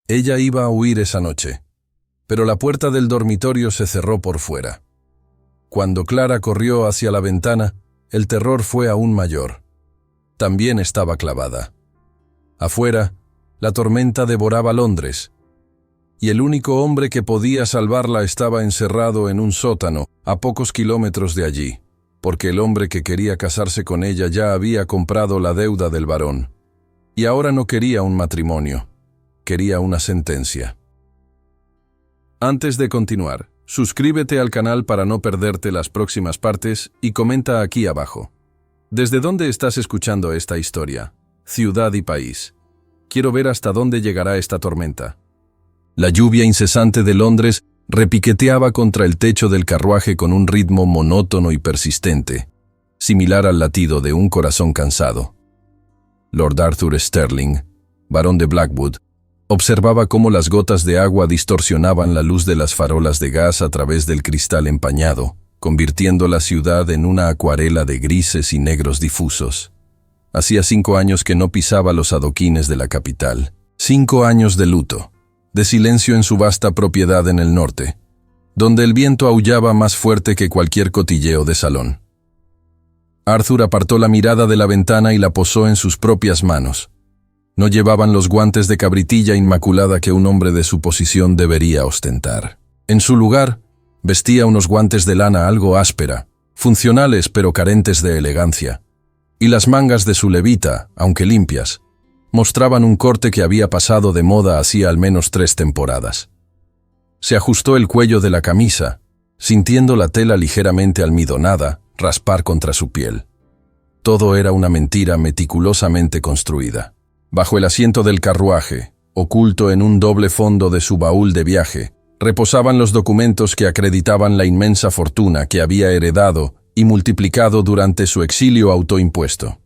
Ella iba a huir esa noche, pero la puerta del dormitorio se cerró por fuera. Cuando Clara corrió hacia la ventana, el terror fue aún mayor. También estaba clavada. Afuera, la tormenta devoraba Londres, y el único hombre que podía salvarla estaba encerrado en un sótano a pocos kilómetros de allí, porque el hombre que quería casarse con ella ya había comprado la deuda del barón, y ahora no quería un matrimonio, quería una sentencia. Antes de continuar, suscríbete al canal para no perderte las próximas partes y comenta aquí abajo. ¿Desde dónde estás escuchando esta historia? Ciudad y país. Quiero ver hasta dónde llegará esta tormenta. La lluvia incesante de Londres repiqueteaba contra el techo del carruaje con un ritmo monótono y persistente, similar al latido de un corazón cansado. Lord Arthur Sterling, barón de Blackwood, observaba cómo las gotas de agua distorsionaban la luz de las farolas de gas a través del cristal empañado, convirtiendo la ciudad en una acuarela de grises y negros difusos. Hacía 5 años que no pisaba los adoquines de la capital. 5 años de luto, de silencio en su vasta propiedad en el norte, donde el viento aullaba más fuerte que cualquier cotilleo de salón. Arthur apartó la mirada de la ventana y la posó en sus propias manos. No llevaban los guantes de cabritilla inmaculada que un hombre de su posición debería ostentar. En su lugar, vestía unos guantes de lana algo áspera, funcionales pero carentes de elegancia, y las mangas de su levita, aunque limpias, mostraban un corte que había pasado de moda hacía al menos 3 temporadas. Se ajustó el cuello de la camisa, sintiendo la tela ligeramente almidonada raspar contra su piel. Todo era una mentira meticulosamente construida. Bajo el asiento del carruaje, oculto en un doble fondo de su baúl de viaje, reposaban los documentos que acreditaban la inmensa fortuna que había heredado y multiplicado durante su exilio autoimpuesto.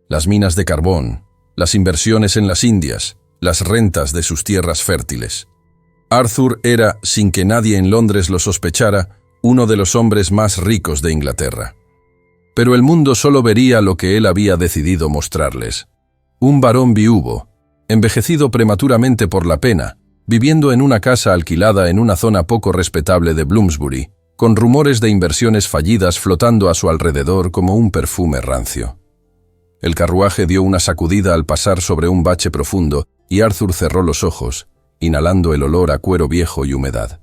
Las minas de carbón, las inversiones en las Indias, las rentas de sus tierras fértiles. Arthur era, sin que nadie en Londres lo sospechara, uno de los hombres más ricos de Inglaterra. Pero el mundo solo vería lo que él había decidido mostrarles. Un varón viuvo, envejecido prematuramente por la pena, viviendo en una casa alquilada en una zona poco respetable de Bloomsbury, con rumores de inversiones fallidas flotando a su alrededor como un perfume rancio. El carruaje dio una sacudida al pasar sobre un bache profundo y Arthur cerró los ojos, inhalando el olor a cuero viejo y humedad.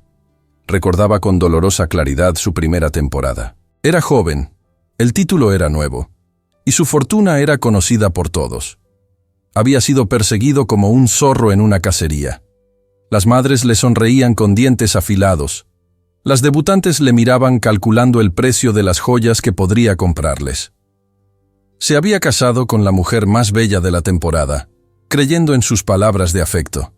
Recordaba con dolorosa claridad su primera temporada. Era joven, el título era nuevo, y su fortuna era conocida por todos. Había sido perseguido como un zorro en una cacería. Las madres le sonreían con dientes afilados. Las debutantes le miraban calculando el precio de las joyas que podría comprarles. Se había casado con la mujer más bella de la temporada, creyendo en sus palabras de afecto.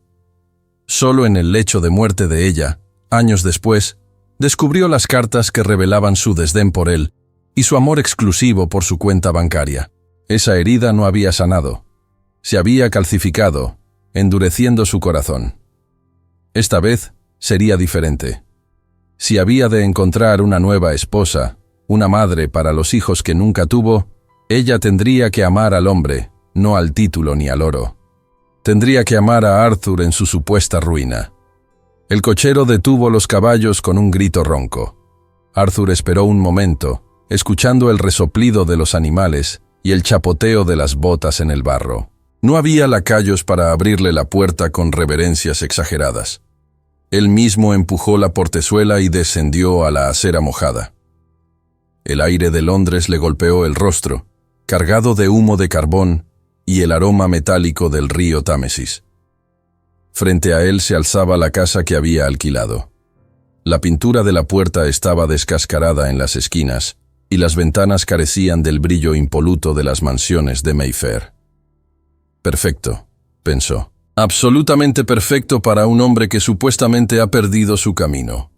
Solo en el lecho de muerte de ella, años después, descubrió las cartas que revelaban su desdén por él y su amor exclusivo por su cuenta bancaria. Esa herida no había sanado. Se había calcificado, endureciendo su corazón. Esta vez sería diferente. Si había de encontrar una nueva esposa, una madre para los hijos que nunca tuvo, ella tendría que amar al hombre, no al título ni al oro. Tendría que amar a Arthur en su supuesta ruina. El cochero detuvo los caballos con un grito ronco. Arthur esperó un momento, escuchando el resoplido de los animales y el chapoteo de las botas en el barro. No había lacayos para abrirle la puerta con reverencias exageradas. Él mismo empujó la portezuela y descendió a la acera mojada. El aire de Londres le golpeó el rostro, cargado de humo de carbón y el aroma metálico del río Támesis. Frente a él se alzaba la casa que había alquilado. La pintura de la puerta estaba descascarada en las esquinas y las ventanas carecían del brillo impoluto de las mansiones de Mayfair. Perfecto, pensó. Absolutamente perfecto para un hombre que supuestamente ha perdido su camino.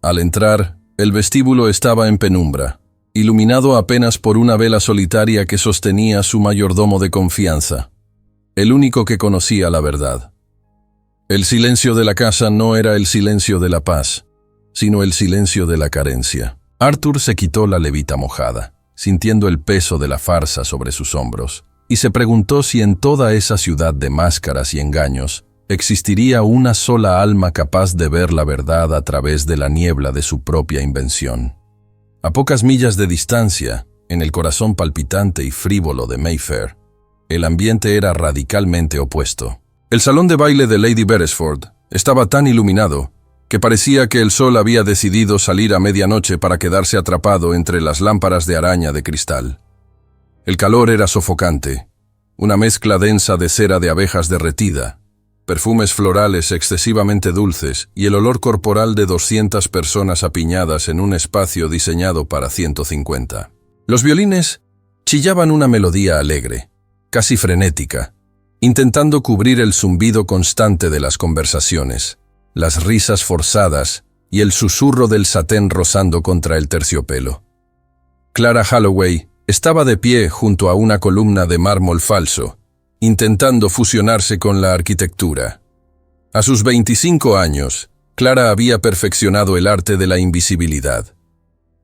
Al entrar, el vestíbulo estaba en penumbra, iluminado apenas por una vela solitaria que sostenía su mayordomo de confianza, el único que conocía la verdad. El silencio de la casa no era el silencio de la paz, sino el silencio de la carencia. Arthur se quitó la levita mojada, sintiendo el peso de la farsa sobre sus hombros, y se preguntó si en toda esa ciudad de máscaras y engaños existiría una sola alma capaz de ver la verdad a través de la niebla de su propia invención. A pocas millas de distancia, en el corazón palpitante y frívolo de Mayfair, el ambiente era radicalmente opuesto. El salón de baile de Lady Beresford estaba tan iluminado que parecía que el sol había decidido salir a medianoche para quedarse atrapado entre las lámparas de araña de cristal. El calor era sofocante, una mezcla densa de cera de abejas derretida, perfumes florales excesivamente dulces y el olor corporal de 200 personas apiñadas en un espacio diseñado para 150. Los violines chillaban una melodía alegre, casi frenética, intentando cubrir el zumbido constante de las conversaciones, las risas forzadas y el susurro del satén rozando contra el terciopelo. Clara Holloway estaba de pie junto a una columna de mármol falso, intentando fusionarse con la arquitectura. A sus 25 años, Clara había perfeccionado el arte de la invisibilidad.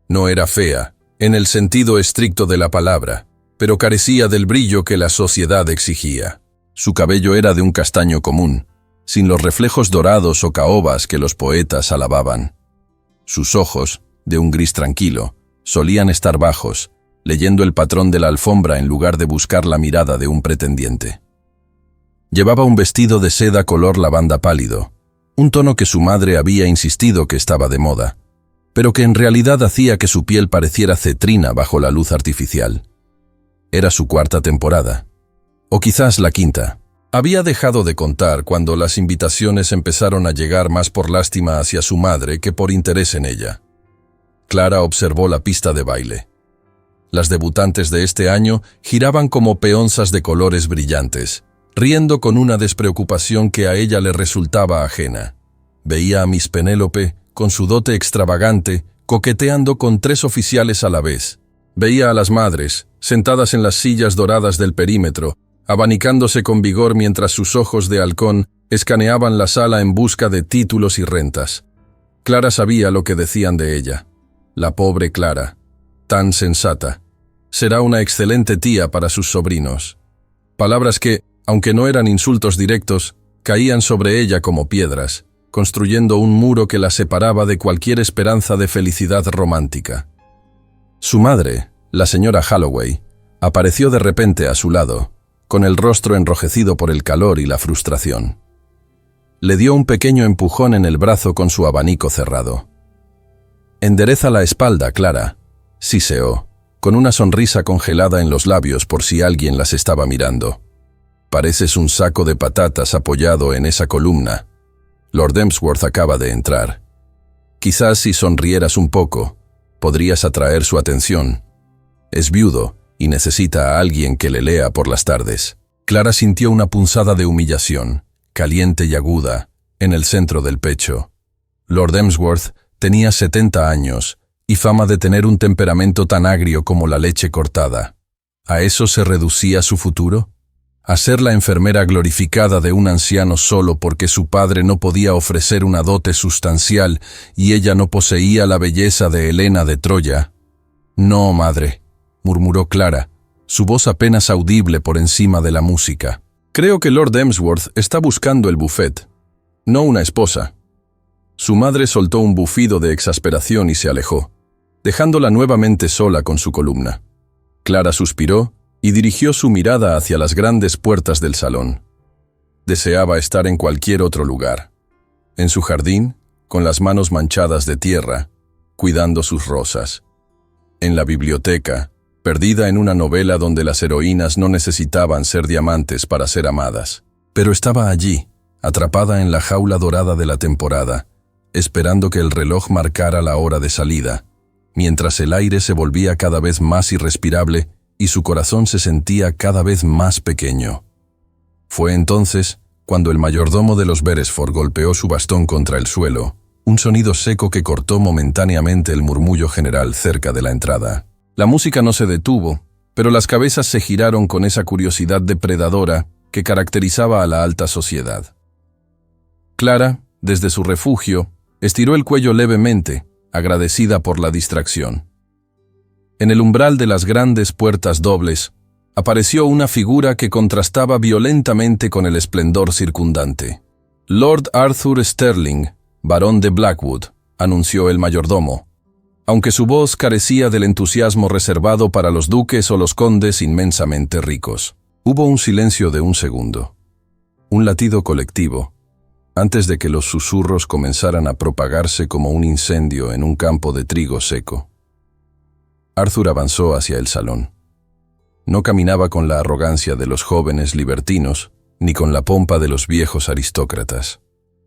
No era fea, en el sentido estricto de la palabra, pero carecía del brillo que la sociedad exigía. Su cabello era de un castaño común, sin los reflejos dorados o caobas que los poetas alababan. Sus ojos, de un gris tranquilo, solían estar bajos, leyendo el patrón de la alfombra en lugar de buscar la mirada de un pretendiente. Llevaba un vestido de seda color lavanda pálido, un tono que su madre había insistido que estaba de moda, pero que en realidad hacía que su piel pareciera cetrina bajo la luz artificial. Era su cuarta temporada, o quizás la quinta. Había dejado de contar cuando las invitaciones empezaron a llegar más por lástima hacia su madre que por interés en ella. Clara observó la pista de baile. Las debutantes de este año giraban como peonzas de colores brillantes, riendo con una despreocupación que a ella le resultaba ajena. Veía a Miss Penélope, con su dote extravagante, coqueteando con 3 oficiales a la vez. Veía a las madres, sentadas en las sillas doradas del perímetro, abanicándose con vigor mientras sus ojos de halcón escaneaban la sala en busca de títulos y rentas. Clara sabía lo que decían de ella. La pobre Clara, tan sensata, será una excelente tía para sus sobrinos. Palabras que, aunque no eran insultos directos, caían sobre ella como piedras, construyendo un muro que la separaba de cualquier esperanza de felicidad romántica. Su madre, la señora Holloway, apareció de repente a su lado, con el rostro enrojecido por el calor y la frustración. Le dio un pequeño empujón en el brazo con su abanico cerrado. «Endereza la espalda, Clara», siseó, con una sonrisa congelada en los labios por si alguien las estaba mirando. «Pareces un saco de patatas apoyado en esa columna. Lord Emsworth acaba de entrar. Quizás si sonrieras un poco, podrías atraer su atención. Es viudo y necesita a alguien que le lea por las tardes». Clara sintió una punzada de humillación, caliente y aguda, en el centro del pecho. Lord Emsworth tenía 70 años y fama de tener un temperamento tan agrio como la leche cortada. ¿A eso se reducía su futuro? ¿A ser la enfermera glorificada de un anciano solo porque su padre no podía ofrecer una dote sustancial y ella no poseía la belleza de Helena de Troya? «No, madre», murmuró Clara, su voz apenas audible por encima de la música. «Creo que Lord Emsworth está buscando el buffet, no una esposa». Su madre soltó un bufido de exasperación y se alejó, dejándola nuevamente sola con su columna. Clara suspiró y dirigió su mirada hacia las grandes puertas del salón. Deseaba estar en cualquier otro lugar. En su jardín, con las manos manchadas de tierra, cuidando sus rosas. En la biblioteca, perdida en una novela donde las heroínas no necesitaban ser diamantes para ser amadas. Pero estaba allí, atrapada en la jaula dorada de la temporada, esperando que el reloj marcara la hora de salida, mientras el aire se volvía cada vez más irrespirable y su corazón se sentía cada vez más pequeño. Fue entonces cuando el mayordomo de los Beresford golpeó su bastón contra el suelo, un sonido seco que cortó momentáneamente el murmullo general cerca de la entrada. La música no se detuvo, pero las cabezas se giraron con esa curiosidad depredadora que caracterizaba a la alta sociedad. Clara, desde su refugio, estiró el cuello levemente, agradecida por la distracción. En el umbral de las grandes puertas dobles, apareció una figura que contrastaba violentamente con el esplendor circundante. Lord Arthur Sterling, barón de Blackwood, anunció el mayordomo, aunque su voz carecía del entusiasmo reservado para los duques o los condes inmensamente ricos. Hubo un silencio de un segundo, un latido colectivo, antes de que los susurros comenzaran a propagarse como un incendio en un campo de trigo seco. Arthur avanzó hacia el salón. No caminaba con la arrogancia de los jóvenes libertinos, ni con la pompa de los viejos aristócratas.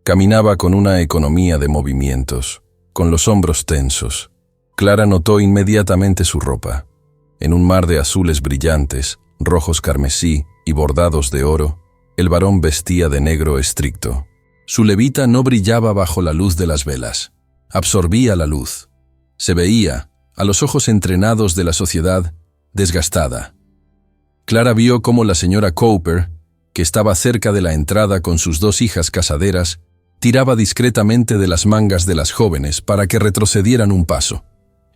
Caminaba con una economía de movimientos, con los hombros tensos. Clara notó inmediatamente su ropa. En un mar de azules brillantes, rojos carmesí y bordados de oro, el varón vestía de negro estricto. Su levita no brillaba bajo la luz de las velas. Absorbía la luz. Se veía, a los ojos entrenados de la sociedad, desgastada. Clara vio cómo la señora Cowper, que estaba cerca de la entrada con sus dos hijas casaderas, tiraba discretamente de las mangas de las jóvenes para que retrocedieran un paso.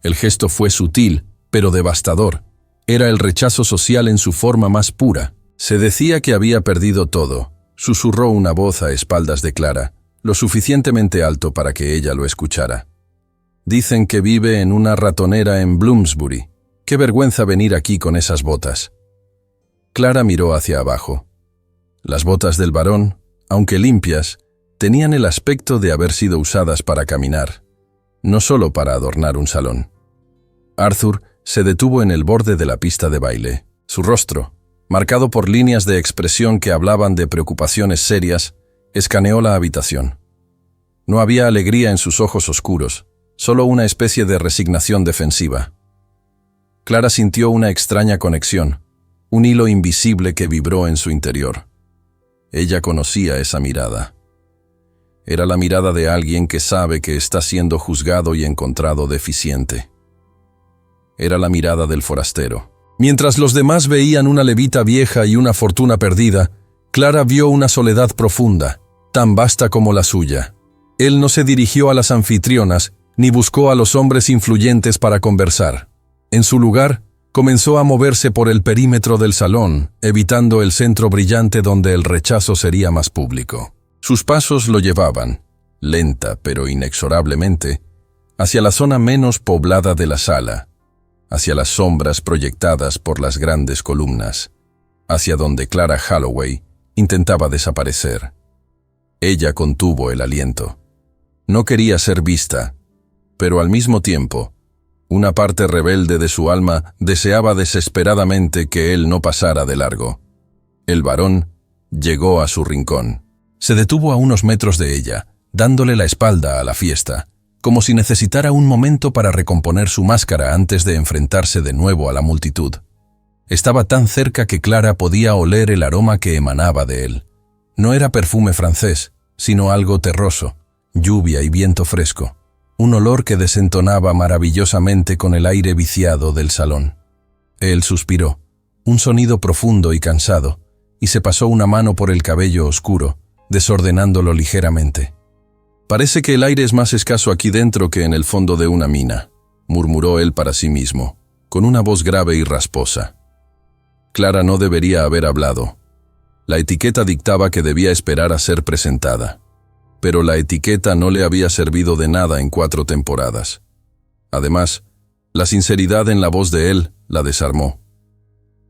El gesto fue sutil, pero devastador. Era el rechazo social en su forma más pura. Se decía que había perdido todo, susurró una voz a espaldas de Clara, lo suficientemente alto para que ella lo escuchara. Dicen que vive en una ratonera en Bloomsbury. Qué vergüenza venir aquí con esas botas. Clara miró hacia abajo. Las botas del varón, aunque limpias, tenían el aspecto de haber sido usadas para caminar, no solo para adornar un salón. Arthur se detuvo en el borde de la pista de baile. Su rostro, marcado por líneas de expresión que hablaban de preocupaciones serias, escaneó la habitación. No había alegría en sus ojos oscuros, solo una especie de resignación defensiva. Clara sintió una extraña conexión, un hilo invisible que vibró en su interior. Ella conocía esa mirada. Era la mirada de alguien que sabe que está siendo juzgado y encontrado deficiente. Era la mirada del forastero. Mientras los demás veían una levita vieja y una fortuna perdida, Clara vio una soledad profunda, tan vasta como la suya. Él no se dirigió a las anfitrionas, ni buscó a los hombres influyentes para conversar. En su lugar, comenzó a moverse por el perímetro del salón, evitando el centro brillante donde el rechazo sería más público. Sus pasos lo llevaban, lenta pero inexorablemente, hacia la zona menos poblada de la sala, hacia las sombras proyectadas por las grandes columnas, hacia donde Clara Holloway intentaba desaparecer. Ella contuvo el aliento. No quería ser vista, pero al mismo tiempo, una parte rebelde de su alma deseaba desesperadamente que él no pasara de largo. El varón llegó a su rincón. Se detuvo a unos metros de ella, dándole la espalda a la fiesta, como si necesitara un momento para recomponer su máscara antes de enfrentarse de nuevo a la multitud. Estaba tan cerca que Clara podía oler el aroma que emanaba de él. No era perfume francés, sino algo terroso, lluvia y viento fresco, un olor que desentonaba maravillosamente con el aire viciado del salón. Él suspiró, un sonido profundo y cansado, y se pasó una mano por el cabello oscuro, desordenándolo ligeramente. «Parece que el aire es más escaso aquí dentro que en el fondo de una mina», murmuró él para sí mismo, con una voz grave y rasposa. Clara no debería haber hablado. La etiqueta dictaba que debía esperar a ser presentada. Pero la etiqueta no le había servido de nada en 4 temporadas. Además, la sinceridad en la voz de él la desarmó.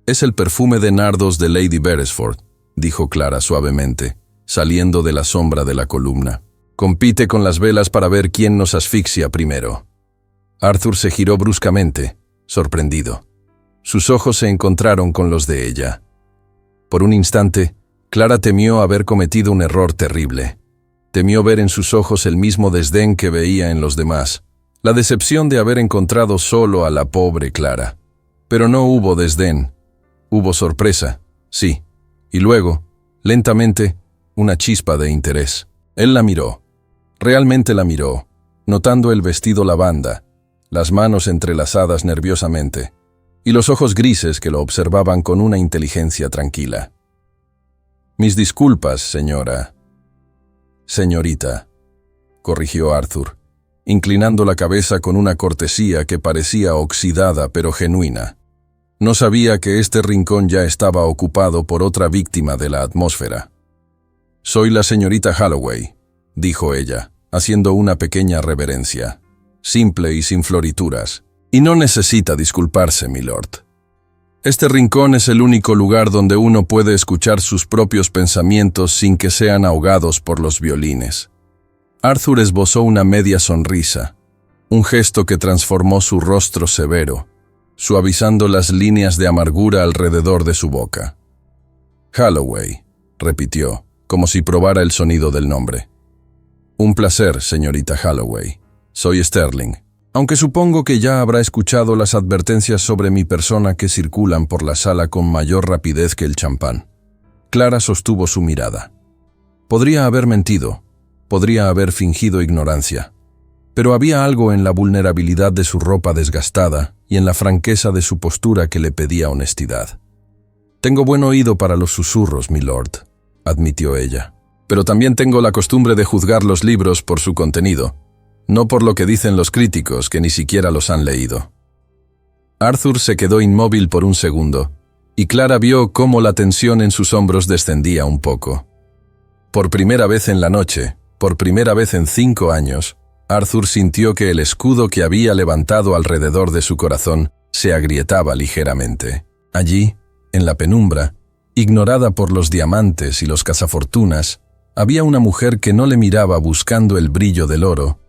«Es el perfume de nardos de Lady Beresford», dijo Clara suavemente, saliendo de la sombra de la columna. «Compite con las velas para ver quién nos asfixia primero». Arthur se giró bruscamente, sorprendido. Sus ojos se encontraron con los de ella. Por un instante, Clara temió haber cometido un error terrible. Temió ver en sus ojos el mismo desdén que veía en los demás, la decepción de haber encontrado solo a la pobre Clara. Pero no hubo desdén. Hubo sorpresa, sí, y luego, lentamente, una chispa de interés. Él la miró. Realmente la miró, notando el vestido lavanda, las manos entrelazadas nerviosamente, y los ojos grises que lo observaban con una inteligencia tranquila. «Mis disculpas, señora». «Señorita», corrigió Arthur, inclinando la cabeza con una cortesía que parecía oxidada pero genuina. No sabía que este rincón ya estaba ocupado por otra víctima de la atmósfera. Soy la señorita Holloway, dijo ella, haciendo una pequeña reverencia, simple y sin florituras, y no necesita disculparse, milord. Este rincón es el único lugar donde uno puede escuchar sus propios pensamientos sin que sean ahogados por los violines. Arthur esbozó una media sonrisa, un gesto que transformó su rostro severo, suavizando las líneas de amargura alrededor de su boca. Holloway, repitió, como si probara el sonido del nombre. Un placer, señorita Holloway. Soy Sterling, aunque supongo que ya habrá escuchado las advertencias sobre mi persona que circulan por la sala con mayor rapidez que el champán. Clara sostuvo su mirada. Podría haber mentido, podría haber fingido ignorancia, pero había algo en la vulnerabilidad de su ropa desgastada y en la franqueza de su postura que le pedía honestidad. Tengo buen oído para los susurros, milord, admitió ella, pero también tengo la costumbre de juzgar los libros por su contenido, no por lo que dicen los críticos que ni siquiera los han leído. Arthur se quedó inmóvil por un segundo, y Clara vio cómo la tensión en sus hombros descendía un poco. Por primera vez en la noche, por primera vez en 5 años, Arthur sintió que el escudo que había levantado alrededor de su corazón se agrietaba ligeramente. Allí, en la penumbra, ignorada por los diamantes y los cazafortunas, había una mujer que no le miraba buscando el brillo del oro,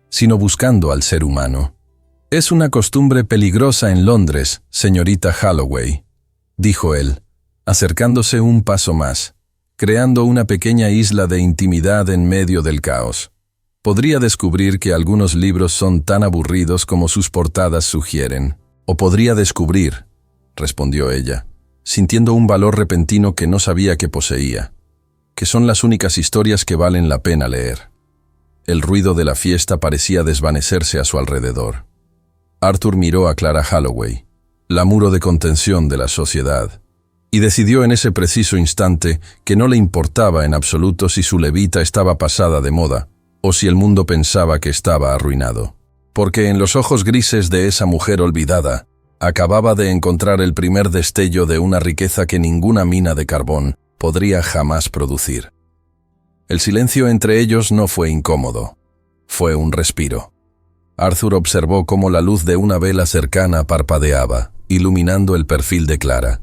sino buscando al ser humano. «Es una costumbre peligrosa en Londres, señorita Holloway», dijo él, acercándose un paso más, creando una pequeña isla de intimidad en medio del caos. Podría descubrir que algunos libros son tan aburridos como sus portadas sugieren. «O podría descubrir», respondió ella, sintiendo un valor repentino que no sabía que poseía, que son las únicas historias que valen la pena leer. El ruido de la fiesta parecía desvanecerse a su alrededor. Arthur miró a Clara Holloway, la muro de contención de la sociedad, y decidió en ese preciso instante que no le importaba en absoluto si su levita estaba pasada de moda o si el mundo pensaba que estaba arruinado, porque en los ojos grises de esa mujer olvidada acababa de encontrar el primer destello de una riqueza que ninguna mina de carbón podría jamás producir. El silencio entre ellos no fue incómodo, fue un respiro. Arthur observó cómo la luz de una vela cercana parpadeaba, iluminando el perfil de Clara.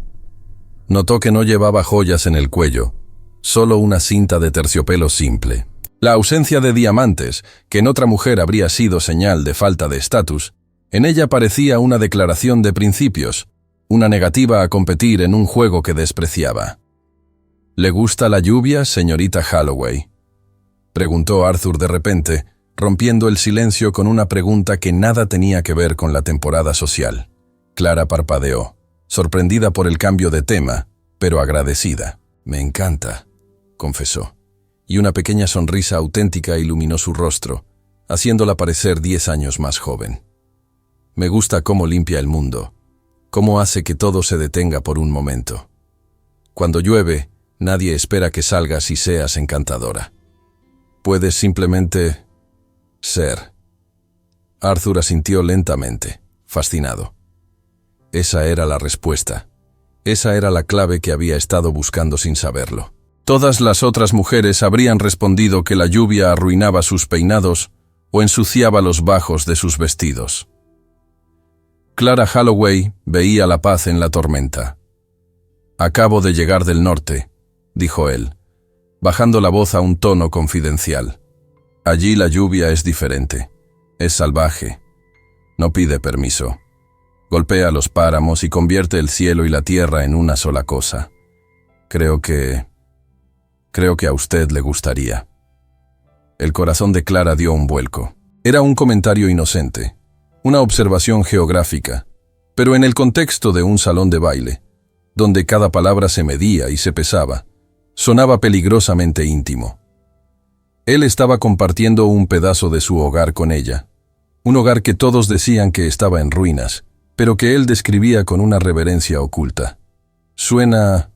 Notó que no llevaba joyas en el cuello, solo una cinta de terciopelo simple. La ausencia de diamantes, que en otra mujer habría sido señal de falta de estatus, en ella parecía una declaración de principios, una negativa a competir en un juego que despreciaba. «¿Le gusta la lluvia, señorita Holloway?», preguntó Arthur de repente, rompiendo el silencio con una pregunta que nada tenía que ver con la temporada social. Clara parpadeó, sorprendida por el cambio de tema, pero agradecida. «Me encanta», confesó, y una pequeña sonrisa auténtica iluminó su rostro, haciéndola parecer 10 años más joven. «Me gusta cómo limpia el mundo, cómo hace que todo se detenga por un momento. Cuando llueve, nadie espera que salgas y seas encantadora. Puedes simplemente ser». Arthur asintió lentamente, fascinado. Esa era la respuesta. Esa era la clave que había estado buscando sin saberlo. Todas las otras mujeres habrían respondido que la lluvia arruinaba sus peinados o ensuciaba los bajos de sus vestidos. Clara Holloway veía la paz en la tormenta. «Acabo de llegar del norte», dijo él, bajando la voz a un tono confidencial. «Allí la lluvia es diferente, es salvaje, no pide permiso. Golpea los páramos y convierte el cielo y la tierra en una sola cosa. Creo que a usted le gustaría». El corazón de Clara dio un vuelco. Era un comentario inocente, una observación geográfica, pero en el contexto de un salón de baile, donde cada palabra se medía y se pesaba, sonaba peligrosamente íntimo. Él estaba compartiendo un pedazo de su hogar con ella, un hogar que todos decían que estaba en ruinas, pero que él describía con una reverencia oculta. «Suena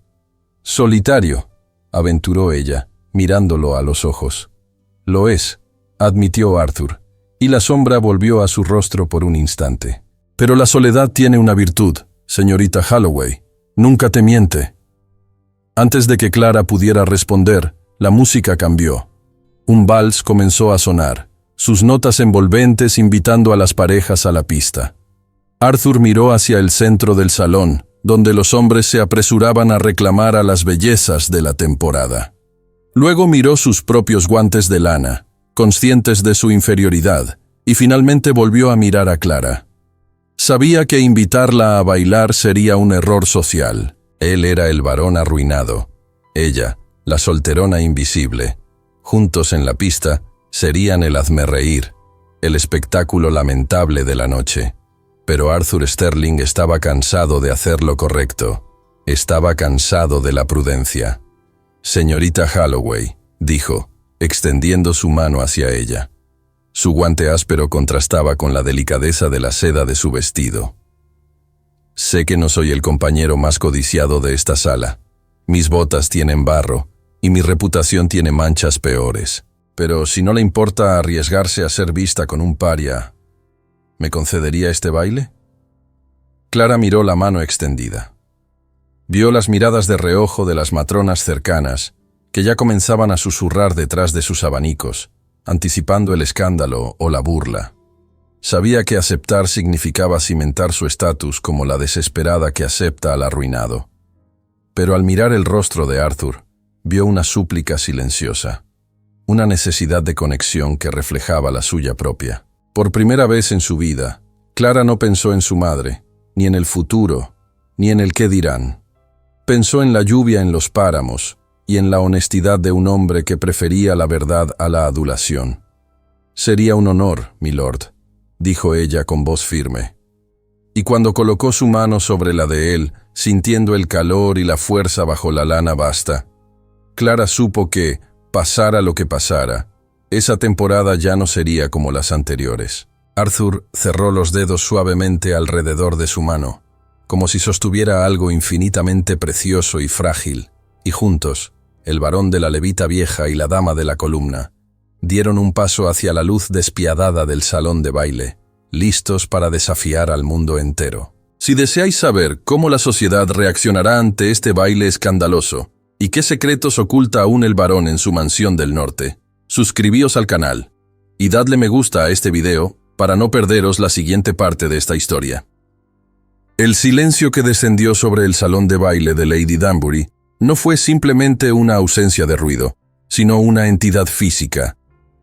solitario», aventuró ella, mirándolo a los ojos. «Lo es», admitió Arthur, y la sombra volvió a su rostro por un instante. «Pero la soledad tiene una virtud, señorita Holloway. Nunca te miente». Antes de que Clara pudiera responder, La música cambió. Un vals comenzó a sonar, sus notas envolventes invitando a las parejas a la pista. Arthur miró hacia el centro del salón, donde los hombres se apresuraban a reclamar a las bellezas de la temporada. Luego miró sus propios guantes de lana, conscientes de su inferioridad, y finalmente volvió a mirar a Clara. Sabía que invitarla a bailar sería un error social. Él era el varón arruinado. Ella, la solterona invisible. Juntos en la pista, serían el hazmerreír, el espectáculo lamentable de la noche. Pero Arthur Sterling estaba cansado de hacer lo correcto. Estaba cansado de la prudencia. «Señorita Holloway», dijo, extendiendo su mano hacia ella. Su guante áspero contrastaba con la delicadeza de la seda de su vestido. «Sé que no soy el compañero más codiciado de esta sala. Mis botas tienen barro y mi reputación tiene manchas peores. Pero si no le importa arriesgarse a ser vista con un paria, ¿me concedería este baile?» Clara miró la mano extendida. Vio las miradas de reojo de las matronas cercanas, que ya comenzaban a susurrar detrás de sus abanicos, anticipando el escándalo o la burla. Sabía que aceptar significaba cimentar su estatus como la desesperada que acepta al arruinado. Pero al mirar el rostro de Arthur, vio una súplica silenciosa, una necesidad de conexión que reflejaba la suya propia. Por primera vez en su vida, Clara no pensó en su madre, ni en el futuro, ni en el qué dirán. Pensó en la lluvia en los páramos y en la honestidad de un hombre que prefería la verdad a la adulación. «Sería un honor, milord», dijo ella con voz firme. Y cuando colocó su mano sobre la de él, sintiendo el calor y la fuerza bajo la lana basta, Clara supo que, pasara lo que pasara, esa temporada ya no sería como las anteriores. Arthur cerró los dedos suavemente alrededor de su mano, como si sostuviera algo infinitamente precioso y frágil, y juntos, el varón de la levita vieja y la dama de la columna, dieron un paso hacia la luz despiadada del salón de baile, listos para desafiar al mundo entero. Si deseáis saber cómo la sociedad reaccionará ante este baile escandaloso, y qué secretos oculta aún el varón en su mansión del norte, suscribíos al canal, y dadle me gusta a este video para no perderos la siguiente parte de esta historia. El silencio que descendió sobre el salón de baile de Lady Danbury no fue simplemente una ausencia de ruido, sino una entidad física,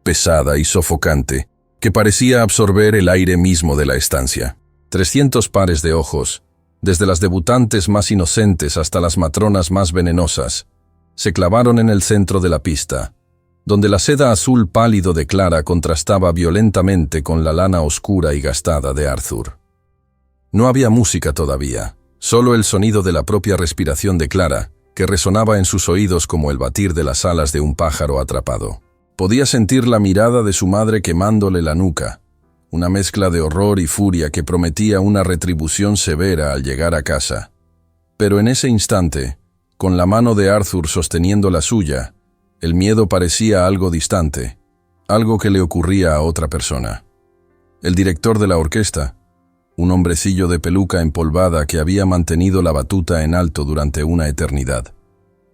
pesada y sofocante, que parecía absorber el aire mismo de la estancia. 300 pares de ojos, desde las debutantes más inocentes hasta las matronas más venenosas, se clavaron en el centro de la pista, donde la seda azul pálido de Clara contrastaba violentamente con la lana oscura y gastada de Arthur. No había música todavía, solo el sonido de la propia respiración de Clara, que resonaba en sus oídos como el batir de las alas de un pájaro atrapado. Podía sentir la mirada de su madre quemándole la nuca, una mezcla de horror y furia que prometía una retribución severa al llegar a casa. Pero en ese instante, con la mano de Arthur sosteniendo la suya, el miedo parecía algo distante, algo que le ocurría a otra persona. El director de la orquesta, un hombrecillo de peluca empolvada que había mantenido la batuta en alto durante una eternidad,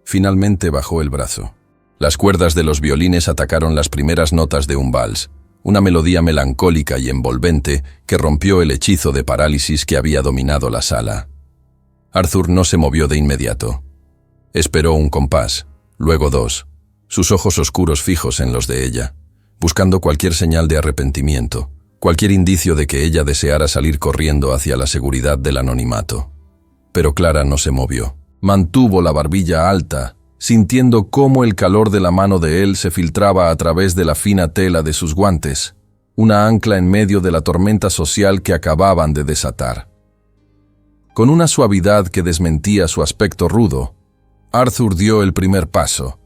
finalmente bajó el brazo. Las cuerdas de los violines atacaron las primeras notas de un vals, una melodía melancólica y envolvente que rompió el hechizo de parálisis que había dominado la sala. Arthur no se movió de inmediato. Esperó un compás, luego dos, sus ojos oscuros fijos en los de ella, buscando cualquier señal de arrepentimiento, cualquier indicio de que ella deseara salir corriendo hacia la seguridad del anonimato. Pero Clara no se movió. Mantuvo la barbilla alta, sintiendo cómo el calor de la mano de él se filtraba a través de la fina tela de sus guantes, una ancla en medio de la tormenta social que acababan de desatar. Con una suavidad que desmentía su aspecto rudo, Arthur dio el primer paso.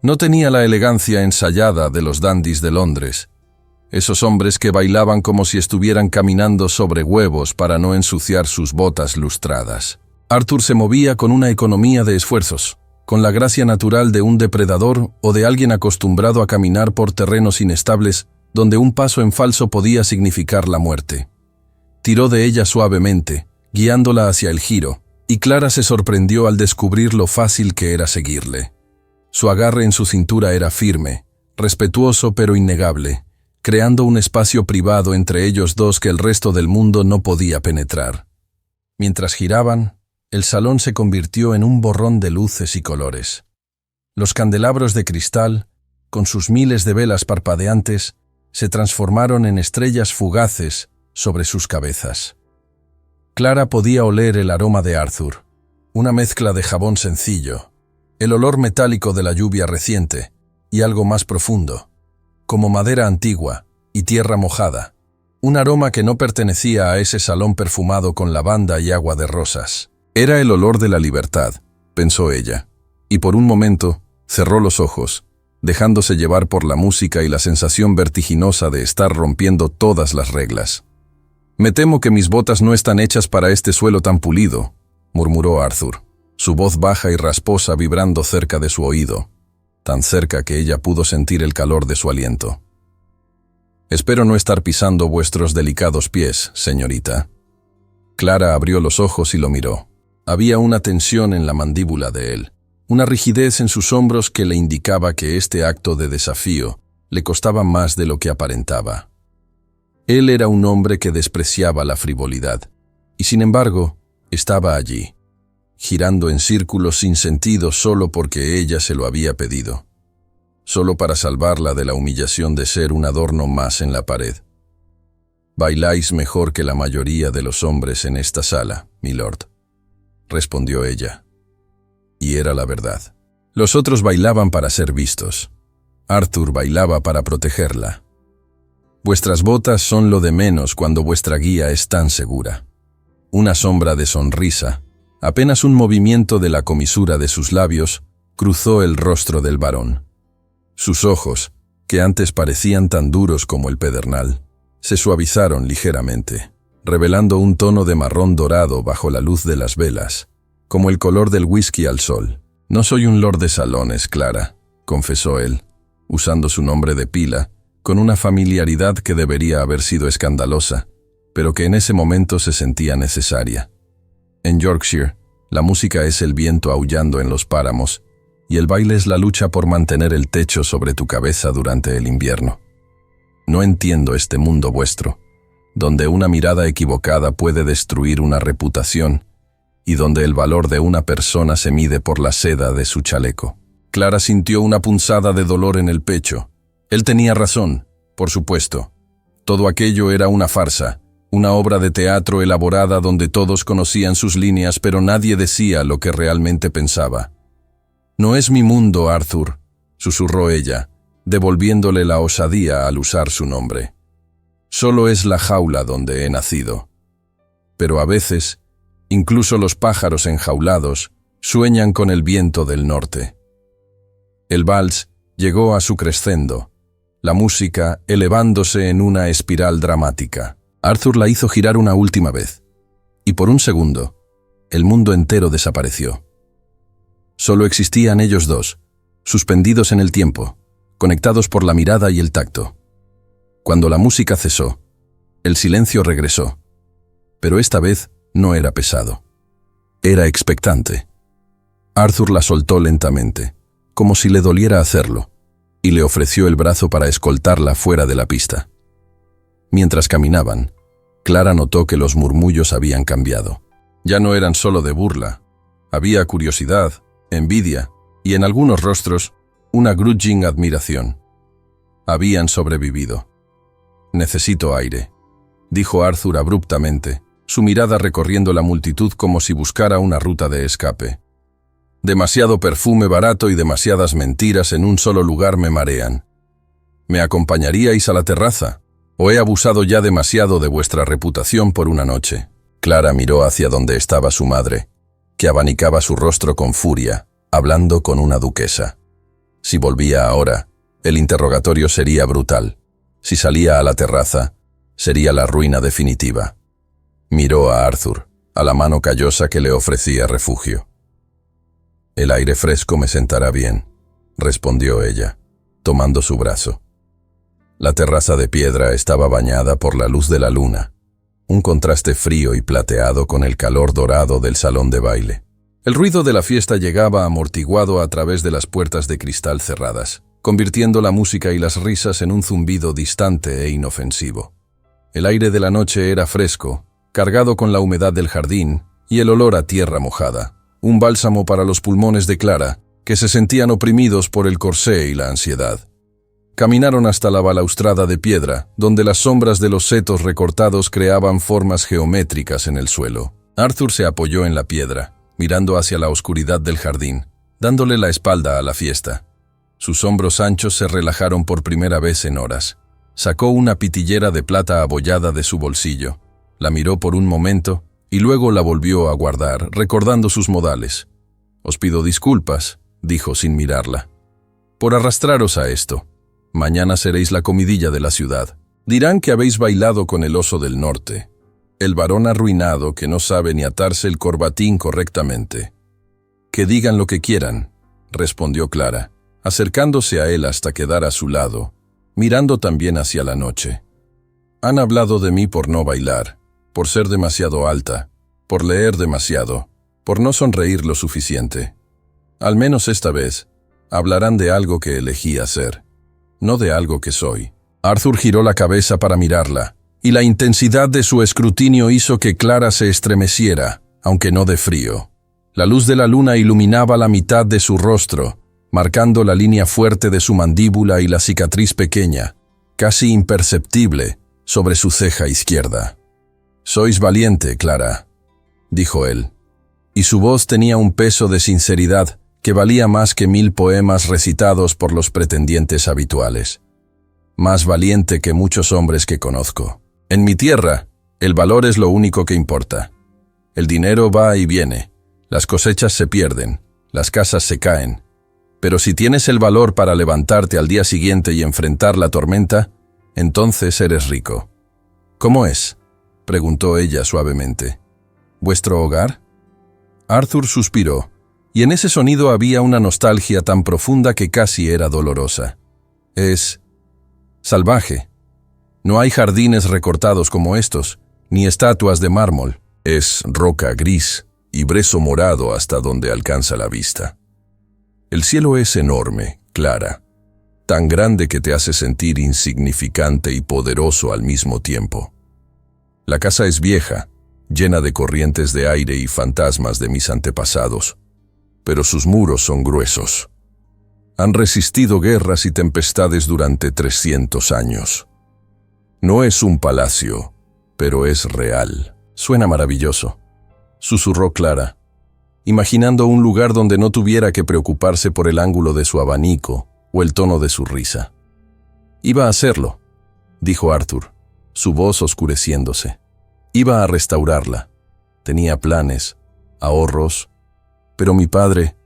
No tenía la elegancia ensayada de los dandis de Londres, esos hombres que bailaban como si estuvieran caminando sobre huevos para no ensuciar sus botas lustradas. Arthur se movía con una economía de esfuerzos, con la gracia natural de un depredador o de alguien acostumbrado a caminar por terrenos inestables donde un paso en falso podía significar la muerte. Tiró de ella suavemente, guiándola hacia el giro, y Clara se sorprendió al descubrir lo fácil que era seguirle. Su agarre en su cintura era firme, respetuoso pero innegable, creando un espacio privado entre ellos dos que el resto del mundo no podía penetrar. Mientras giraban, el salón se convirtió en un borrón de luces y colores. Los candelabros de cristal, con sus miles de velas parpadeantes, se transformaron en estrellas fugaces sobre sus cabezas. Clara podía oler el aroma de Arthur, una mezcla de jabón sencillo, el olor metálico de la lluvia reciente y algo más profundo, como madera antigua y tierra mojada, un aroma que no pertenecía a ese salón perfumado con lavanda y agua de rosas. Era el olor de la libertad, pensó ella, y por un momento cerró los ojos, dejándose llevar por la música y la sensación vertiginosa de estar rompiendo todas las reglas. «Me temo que mis botas no están hechas para este suelo tan pulido», murmuró Arthur, su voz baja y rasposa vibrando cerca de su oído, tan cerca que ella pudo sentir el calor de su aliento. «Espero no estar pisando vuestros delicados pies, señorita». Clara abrió los ojos y lo miró. Había una tensión en la mandíbula de él, una rigidez en sus hombros que le indicaba que este acto de desafío le costaba más de lo que aparentaba. Él era un hombre que despreciaba la frivolidad, y sin embargo, estaba allí, girando en círculos sin sentido solo porque ella se lo había pedido, solo para salvarla de la humillación de ser un adorno más en la pared. «Bailáis mejor que la mayoría de los hombres en esta sala, milord», respondió ella. Y era la verdad. Los otros bailaban para ser vistos. Arthur bailaba para protegerla. «Vuestras botas son lo de menos cuando vuestra guía es tan segura». Una sombra de sonrisa, apenas un movimiento de la comisura de sus labios, cruzó el rostro del varón. Sus ojos, que antes parecían tan duros como el pedernal, se suavizaron ligeramente, revelando un tono de marrón dorado bajo la luz de las velas, como el color del whisky al sol. «No soy un lord de salones, Clara», confesó él, usando su nombre de pila, con una familiaridad que debería haber sido escandalosa, pero que en ese momento se sentía necesaria. En Yorkshire, la música es el viento aullando en los páramos, y el baile es la lucha por mantener el techo sobre tu cabeza durante el invierno. No entiendo este mundo vuestro, donde una mirada equivocada puede destruir una reputación, y donde el valor de una persona se mide por la seda de su chaleco. Clara sintió una punzada de dolor en el pecho. Él tenía razón, por supuesto. Todo aquello era una farsa, una obra de teatro elaborada donde todos conocían sus líneas, pero nadie decía lo que realmente pensaba. «No es mi mundo, Arthur», susurró ella, devolviéndole la osadía al usar su nombre. «Solo es la jaula donde he nacido». Pero a veces, incluso los pájaros enjaulados sueñan con el viento del norte. El vals llegó a su crescendo, la música elevándose en una espiral dramática. Arthur la hizo girar una última vez, y por un segundo, el mundo entero desapareció. Solo existían ellos dos, suspendidos en el tiempo, conectados por la mirada y el tacto. Cuando la música cesó, el silencio regresó, pero esta vez no era pesado. Era expectante. Arthur la soltó lentamente, como si le doliera hacerlo, y le ofreció el brazo para escoltarla fuera de la pista. Mientras caminaban, Clara notó que los murmullos habían cambiado. Ya no eran solo de burla. Había curiosidad, envidia y en algunos rostros una grudging admiración. Habían sobrevivido. «Necesito aire», dijo Arthur abruptamente, su mirada recorriendo la multitud como si buscara una ruta de escape. «Demasiado perfume barato y demasiadas mentiras en un solo lugar me marean. ¿Me acompañaríais a la terraza? ¿O he abusado ya demasiado de vuestra reputación por una noche?» Clara miró hacia donde estaba su madre, que abanicaba su rostro con furia, hablando con una duquesa. Si volvía ahora, el interrogatorio sería brutal. Si salía a la terraza, sería la ruina definitiva. Miró a Arthur, a la mano callosa que le ofrecía refugio. «El aire fresco me sentará bien», respondió ella, tomando su brazo. La terraza de piedra estaba bañada por la luz de la luna, un contraste frío y plateado con el calor dorado del salón de baile. El ruido de la fiesta llegaba amortiguado a través de las puertas de cristal cerradas, convirtiendo la música y las risas en un zumbido distante e inofensivo. El aire de la noche era fresco, cargado con la humedad del jardín y el olor a tierra mojada, un bálsamo para los pulmones de Clara, que se sentían oprimidos por el corsé y la ansiedad. Caminaron hasta la balaustrada de piedra, donde las sombras de los setos recortados creaban formas geométricas en el suelo. Arthur se apoyó en la piedra, mirando hacia la oscuridad del jardín, dándole la espalda a la fiesta. Sus hombros anchos se relajaron por primera vez en horas. Sacó una pitillera de plata abollada de su bolsillo, la miró por un momento y luego la volvió a guardar, recordando sus modales. «Os pido disculpas», dijo sin mirarla, «por arrastraros a esto. Mañana seréis la comidilla de la ciudad. Dirán que habéis bailado con el oso del norte, el varón arruinado que no sabe ni atarse el corbatín correctamente». «Que digan lo que quieran», respondió Clara, acercándose a él hasta quedar a su lado, mirando también hacia la noche. «Han hablado de mí por no bailar, por ser demasiado alta, por leer demasiado, por no sonreír lo suficiente. Al menos esta vez, hablarán de algo que elegí hacer, no de algo que soy». Arthur giró la cabeza para mirarla, y la intensidad de su escrutinio hizo que Clara se estremeciera, aunque no de frío. La luz de la luna iluminaba la mitad de su rostro, marcando la línea fuerte de su mandíbula y la cicatriz pequeña, casi imperceptible, sobre su ceja izquierda. «Sois valiente, Clara», dijo él, y su voz tenía un peso de sinceridad que valía más que 1000 poemas recitados por los pretendientes habituales. «Más valiente que muchos hombres que conozco. En mi tierra, el valor es lo único que importa. El dinero va y viene, las cosechas se pierden, las casas se caen. Pero si tienes el valor para levantarte al día siguiente y enfrentar la tormenta, entonces eres rico». «¿Cómo es?», preguntó ella suavemente. «¿Vuestro hogar?». Arthur suspiró, y en ese sonido había una nostalgia tan profunda que casi era dolorosa. «Es salvaje. No hay jardines recortados como estos, ni estatuas de mármol. Es roca gris y brezo morado hasta donde alcanza la vista. El cielo es enorme, Clara, tan grande que te hace sentir insignificante y poderoso al mismo tiempo. La casa es vieja, llena de corrientes de aire y fantasmas de mis antepasados, pero sus muros son gruesos. Han resistido guerras y tempestades durante 300 años. No es un palacio, pero es real». «Suena maravilloso», susurró Clara, imaginando un lugar donde no tuviera que preocuparse por el ángulo de su abanico o el tono de su risa. «Iba a hacerlo», dijo Arthur, su voz oscureciéndose. «Iba a restaurarla. Tenía planes, ahorros, pero mi padre…»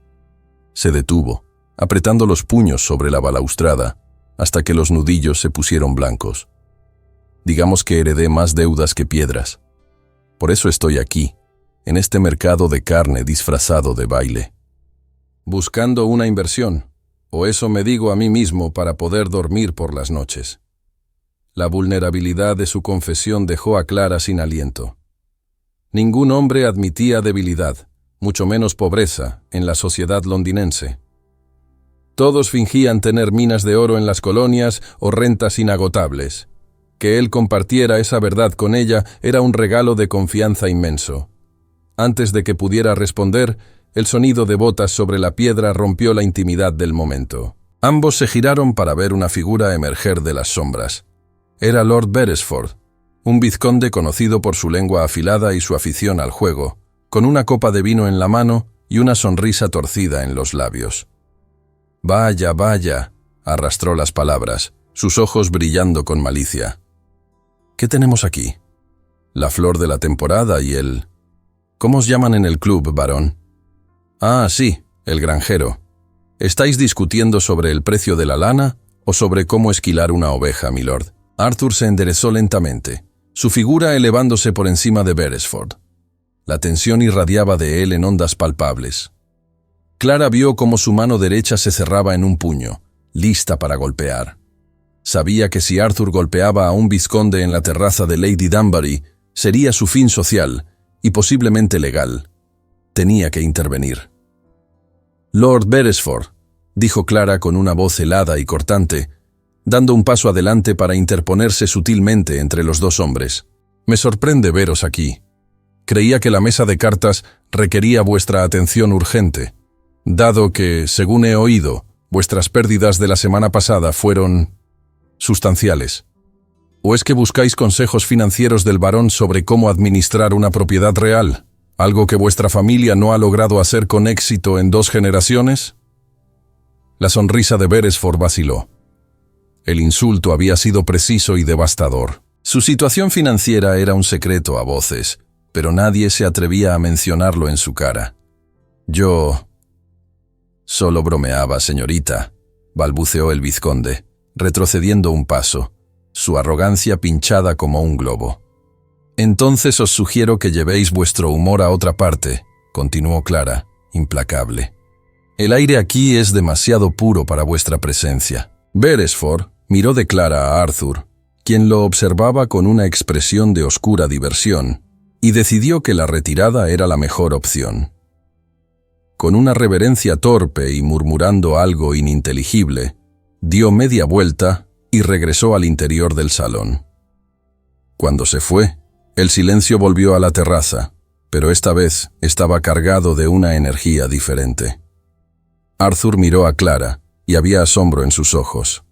Se detuvo, apretando los puños sobre la balaustrada, hasta que los nudillos se pusieron blancos. «Digamos que heredé más deudas que piedras. Por eso estoy aquí, en este mercado de carne disfrazado de baile. Buscando una inversión, o eso me digo a mí mismo para poder dormir por las noches». La vulnerabilidad de su confesión dejó a Clara sin aliento. Ningún hombre admitía debilidad, mucho menos pobreza, en la sociedad londinense. Todos fingían tener minas de oro en las colonias o rentas inagotables. Que él compartiera esa verdad con ella era un regalo de confianza inmenso. Antes de que pudiera responder, el sonido de botas sobre la piedra rompió la intimidad del momento. Ambos se giraron para ver una figura emerger de las sombras. Era Lord Beresford, un vizconde conocido por su lengua afilada y su afición al juego, con una copa de vino en la mano y una sonrisa torcida en los labios. «Vaya, vaya», arrastró las palabras, sus ojos brillando con malicia. «¿Qué tenemos aquí?». «La flor de la temporada y el…» «¿Cómo os llaman en el club, varón?». «Ah, sí, el granjero. ¿Estáis discutiendo sobre el precio de la lana o sobre cómo esquilar una oveja, milord?». Arthur se enderezó lentamente, su figura elevándose por encima de Beresford. La tensión irradiaba de él en ondas palpables. Clara vio cómo su mano derecha se cerraba en un puño, lista para golpear. Sabía que si Arthur golpeaba a un vizconde en la terraza de Lady Danbury, sería su fin social y posiblemente legal. Tenía que intervenir. «Lord Beresford», dijo Clara con una voz helada y cortante, dando un paso adelante para interponerse sutilmente entre los dos hombres. «Me sorprende veros aquí. Creía que la mesa de cartas requería vuestra atención urgente, dado que, según he oído, vuestras pérdidas de la semana pasada fueron sustanciales. ¿O es que buscáis consejos financieros del barón sobre cómo administrar una propiedad real, algo que vuestra familia no ha logrado hacer con éxito en 2 generaciones?» La sonrisa de Beresford vaciló. El insulto había sido preciso y devastador. Su situación financiera era un secreto a voces, pero nadie se atrevía a mencionarlo en su cara. «Yo solo bromeaba, señorita», balbuceó el vizconde, retrocediendo un paso, su arrogancia pinchada como un globo. «Entonces os sugiero que llevéis vuestro humor a otra parte», continuó Clara, implacable. «El aire aquí es demasiado puro para vuestra presencia». Beresford miró de Clara a Arthur, quien lo observaba con una expresión de oscura diversión, y decidió que la retirada era la mejor opción. Con una reverencia torpe y murmurando algo ininteligible, dio media vuelta y regresó al interior del salón. Cuando se fue, el silencio volvió a la terraza, pero esta vez estaba cargado de una energía diferente. Arthur miró a Clara y había asombro en sus ojos.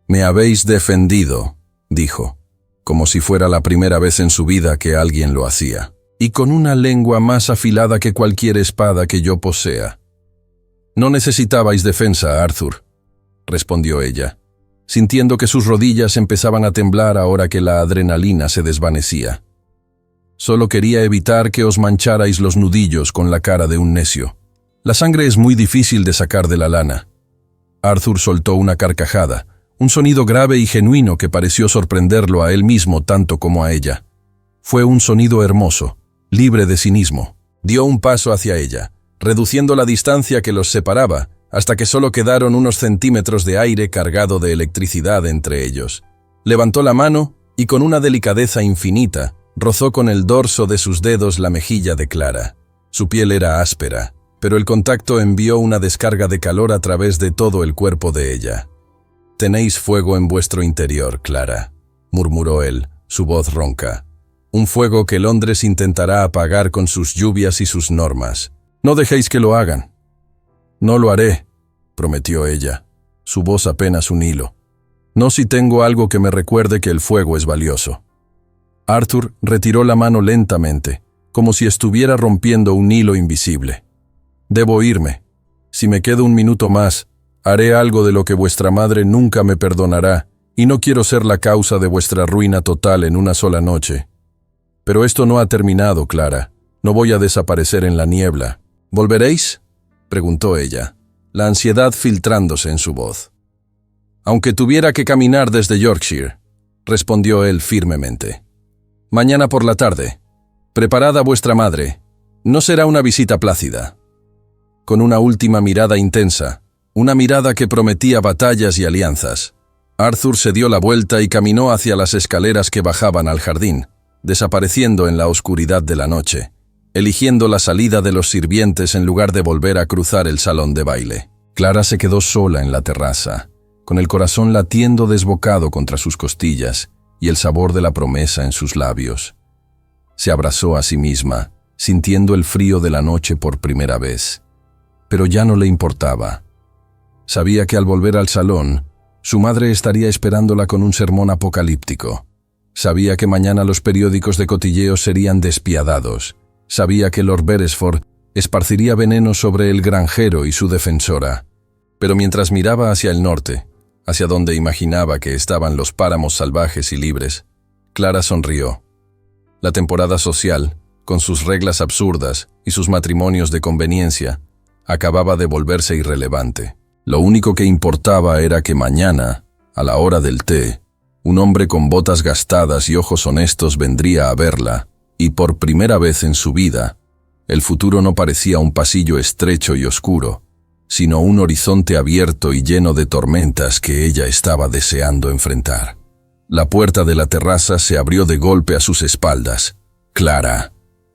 «Me habéis defendido», dijo, como si fuera la primera vez en su vida que alguien lo hacía, «y con una lengua más afilada que cualquier espada que yo posea». «No necesitabais defensa, Arthur», respondió ella, sintiendo que sus rodillas empezaban a temblar ahora que la adrenalina se desvanecía. «Solo quería evitar que os mancharais los nudillos con la cara de un necio. La sangre es muy difícil de sacar de la lana». Arthur soltó una carcajada, un sonido grave y genuino que pareció sorprenderlo a él mismo tanto como a ella. Fue un sonido hermoso, libre de cinismo. Dio un paso hacia ella, reduciendo la distancia que los separaba, hasta que solo quedaron unos centímetros de aire cargado de electricidad entre ellos. Levantó la mano y con una delicadeza infinita rozó con el dorso de sus dedos la mejilla de Clara. Su piel era áspera, pero el contacto envió una descarga de calor a través de todo el cuerpo de ella. «Tenéis fuego en vuestro interior, Clara», murmuró él, su voz ronca. «Un fuego que Londres intentará apagar con sus lluvias y sus normas. No dejéis que lo hagan». «No lo haré», prometió ella, su voz apenas un hilo. «No si tengo algo que me recuerde que el fuego es valioso». Arthur retiró la mano lentamente, como si estuviera rompiendo un hilo invisible. «Debo irme. Si me quedo un minuto más, haré algo de lo que vuestra madre nunca me perdonará, y no quiero ser la causa de vuestra ruina total en una sola noche. Pero esto no ha terminado, Clara. No voy a desaparecer en la niebla. ¿Volveréis?», preguntó ella, la ansiedad filtrándose en su voz. «Aunque tuviera que caminar desde Yorkshire», respondió él firmemente. «Mañana por la tarde. Preparad a vuestra madre. No será una visita plácida». Con una última mirada intensa, una mirada que prometía batallas y alianzas, Arthur se dio la vuelta y caminó hacia las escaleras que bajaban al jardín, desapareciendo en la oscuridad de la noche, eligiendo la salida de los sirvientes en lugar de volver a cruzar el salón de baile. Clara se quedó sola en la terraza, con el corazón latiendo desbocado contra sus costillas y el sabor de la promesa en sus labios. Se abrazó a sí misma, sintiendo el frío de la noche por primera vez. Pero ya no le importaba. Sabía que al volver al salón, su madre estaría esperándola con un sermón apocalíptico. Sabía que mañana los periódicos de cotilleo serían despiadados. Sabía que Lord Beresford esparciría veneno sobre el granjero y su defensora. Pero mientras miraba hacia el norte, hacia donde imaginaba que estaban los páramos salvajes y libres, Clara sonrió. La temporada social, con sus reglas absurdas y sus matrimonios de conveniencia, acababa de volverse irrelevante. Lo único que importaba era que mañana, a la hora del té, un hombre con botas gastadas y ojos honestos vendría a verla, y por primera vez en su vida, el futuro no parecía un pasillo estrecho y oscuro, sino un horizonte abierto y lleno de tormentas que ella estaba deseando enfrentar. La puerta de la terraza se abrió de golpe a sus espaldas. «Clara»,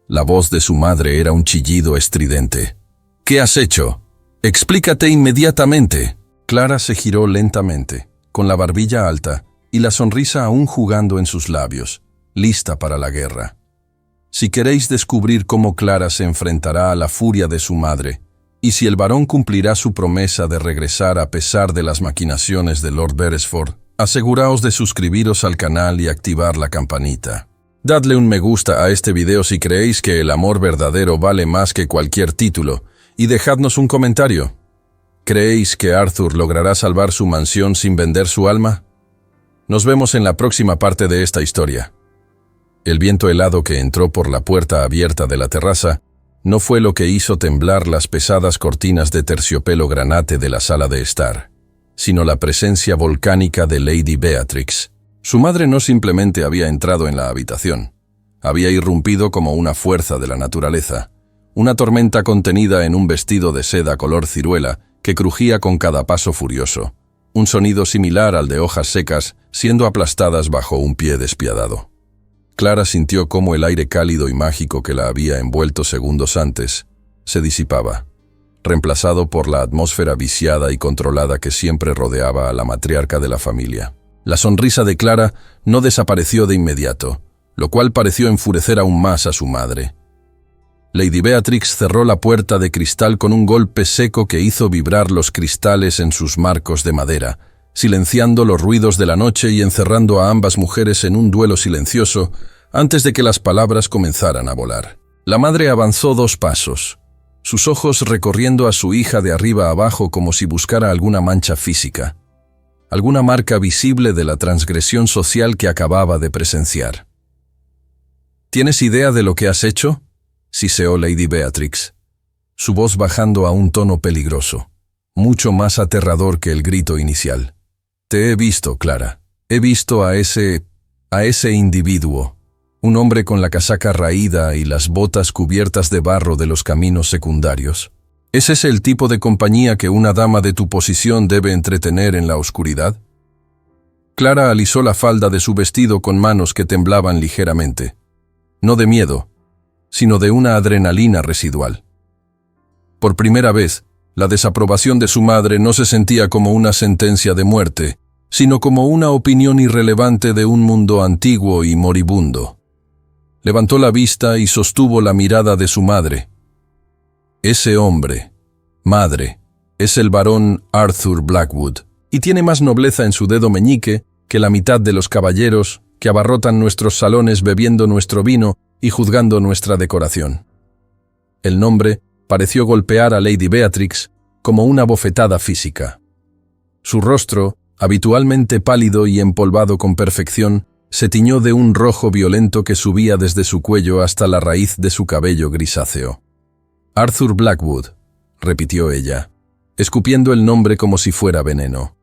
La voz de su madre era un chillido estridente. «¿Qué has hecho? Explícate inmediatamente». Clara se giró lentamente, con la barbilla alta y la sonrisa aún jugando en sus labios, lista para la guerra. Si queréis descubrir cómo Clara se enfrentará a la furia de su madre, y si el varón cumplirá su promesa de regresar a pesar de las maquinaciones de Lord Beresford, aseguraos de suscribiros al canal y activar la campanita. Dadle un me gusta a este video si creéis que el amor verdadero vale más que cualquier título, y dejadnos un comentario. ¿Creéis que Arthur logrará salvar su mansión sin vender su alma? Nos vemos en la próxima parte de esta historia. El viento helado que entró por la puerta abierta de la terraza no fue lo que hizo temblar las pesadas cortinas de terciopelo granate de la sala de estar, sino la presencia volcánica de Lady Beatrix. Su madre no simplemente había entrado en la habitación, había irrumpido como una fuerza de la naturaleza, una tormenta contenida en un vestido de seda color ciruela que crujía con cada paso furioso, un sonido similar al de hojas secas siendo aplastadas bajo un pie despiadado. Clara sintió cómo el aire cálido y mágico que la había envuelto segundos antes se disipaba, reemplazado por la atmósfera viciada y controlada que siempre rodeaba a la matriarca de la familia. La sonrisa de Clara no desapareció de inmediato, lo cual pareció enfurecer aún más a su madre. Lady Beatrix cerró la puerta de cristal con un golpe seco que hizo vibrar los cristales en sus marcos de madera, silenciando los ruidos de la noche y encerrando a ambas mujeres en un duelo silencioso antes de que las palabras comenzaran a volar. La madre avanzó 2 pasos, sus ojos recorriendo a su hija de arriba a abajo como si buscara alguna mancha física, alguna marca visible de la transgresión social que acababa de presenciar. ¿Tienes idea de lo que has hecho?, siseó Lady Beatrix, su voz bajando a un tono peligroso, mucho más aterrador que el grito inicial. Te he visto, Clara. He visto a ese individuo, un hombre con la casaca raída y las botas cubiertas de barro de los caminos secundarios. ¿Es ese el tipo de compañía que una dama de tu posición debe entretener en la oscuridad? Clara alisó la falda de su vestido con manos que temblaban ligeramente, no de miedo, sino de una adrenalina residual. Por primera vez, la desaprobación de su madre no se sentía como una sentencia de muerte, sino como una opinión irrelevante de un mundo antiguo y moribundo. Levantó la vista y sostuvo la mirada de su madre. Ese hombre, madre, es el barón Arthur Blackwood, y tiene más nobleza en su dedo meñique que la mitad de los caballeros que abarrotan nuestros salones bebiendo nuestro vino y juzgando nuestra decoración. El nombre pareció golpear a Lady Beatrix como una bofetada física. Su rostro, habitualmente pálido y empolvado con perfección, se tiñó de un rojo violento que subía desde su cuello hasta la raíz de su cabello grisáceo. Arthur Blackwood, repitió ella, escupiendo el nombre como si fuera veneno.